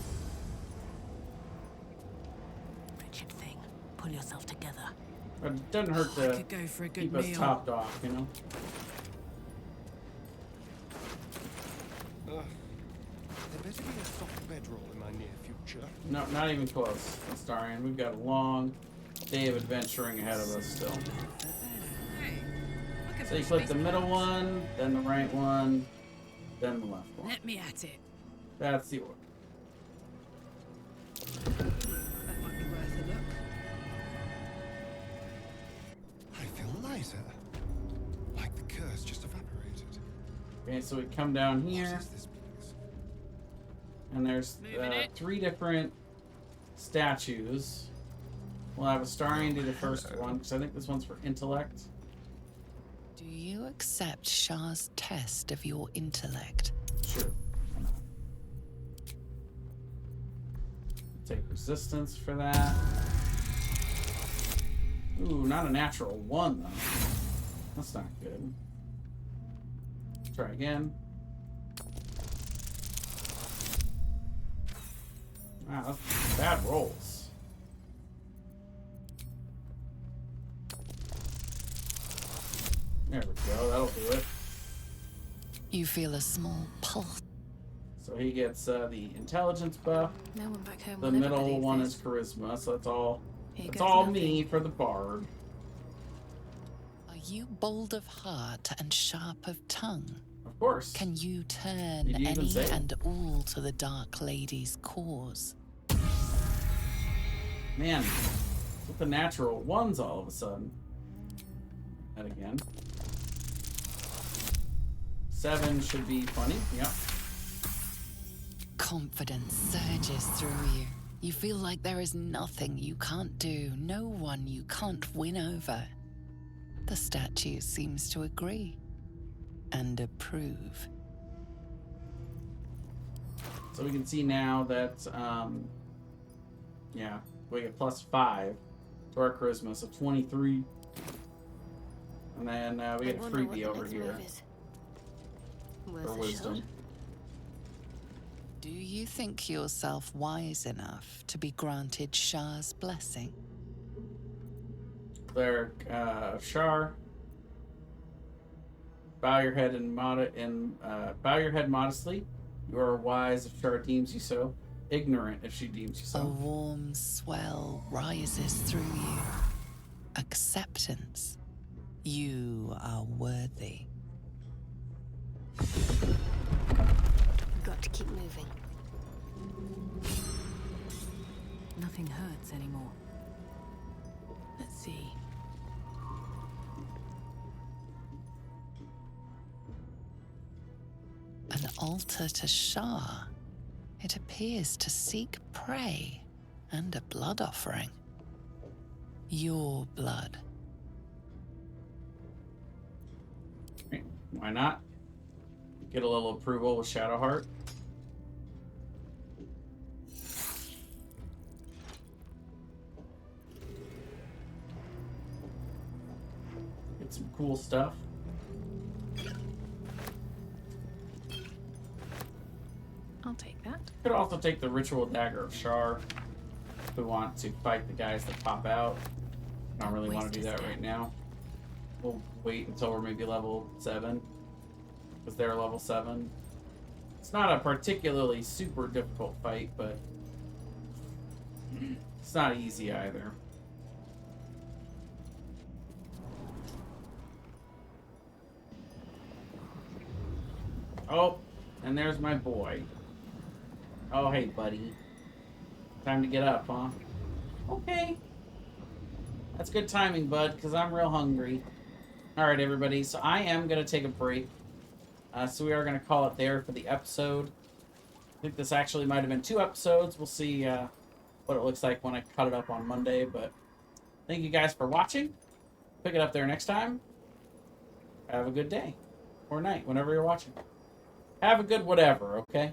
Wretched thing. Pull yourself together. But it doesn't hurt I to could go for a good keep us meal. topped off, you know? There better be a soft bedroll in my near future. No, not even close, Astarion. We've got a long day of adventuring ahead of us still. So you click the middle one, then the right one, then the left one. Let me at it. That's the order. That might be worth a look. I feel lighter. Like the curse just evaporated. Okay, so we come down here, What is this place? and there's 3 different statues. We'll have Astarion do the first one, because I think this one's for intellect. Do you accept Shah's test of your intellect? Sure. Take resistance for that. Ooh, not a natural 1 though. That's not good. Try again. Wow, that's bad rolls. There we go, that'll do it. You feel a small pulse. So he gets the intelligence buff. No one back home The will ever middle believe one this. is charisma, so it's all Here it's goes all nothing. me for the bard. Are you bold of heart and sharp of tongue? Of course. Can you turn Did you even any say it? and all to the Dark Lady's cause? Man, with the natural 1s all of a sudden. That again. 7 should be funny. Yep. Confidence surges through you. You feel like there is nothing you can't do, no one you can't win over. The statue seems to agree and approve. So we can see now that, yeah, we get +5 to our charisma, so 23. And then we get a freebie over here for wisdom. Do you think yourself wise enough to be granted Shah's blessing? There, Shar. Bow your head bow your head modestly. You are wise if Shar deems you so. Ignorant if she deems you A so. warm swell rises through you. Acceptance. You are worthy. We've got to keep moving. Nothing hurts anymore. Let's see. An altar to Shah. It appears to seek prey and a blood offering. Your blood. Why not? Get a little approval with Shadowheart. some cool stuff. I'll take that. Could also take the Ritual Dagger of Shar if we want to fight the guys that pop out. I don't really want to do that right now. We'll wait until we're maybe level 7, because they're level 7. It's not a particularly super difficult fight, but it's not easy either. Oh, and there's my boy. Oh, hey, buddy. Time to get up, huh? Okay. That's good timing, bud, because I'm real hungry. Alright, everybody, so I am going to take a break. So we are going to call it there for the episode. I think this actually might have been 2 episodes. We'll see what it looks like when I cut it up on Monday, but thank you guys for watching. Pick it up there next time. Have a good day. Or night, whenever you're watching. Have a good whatever, okay?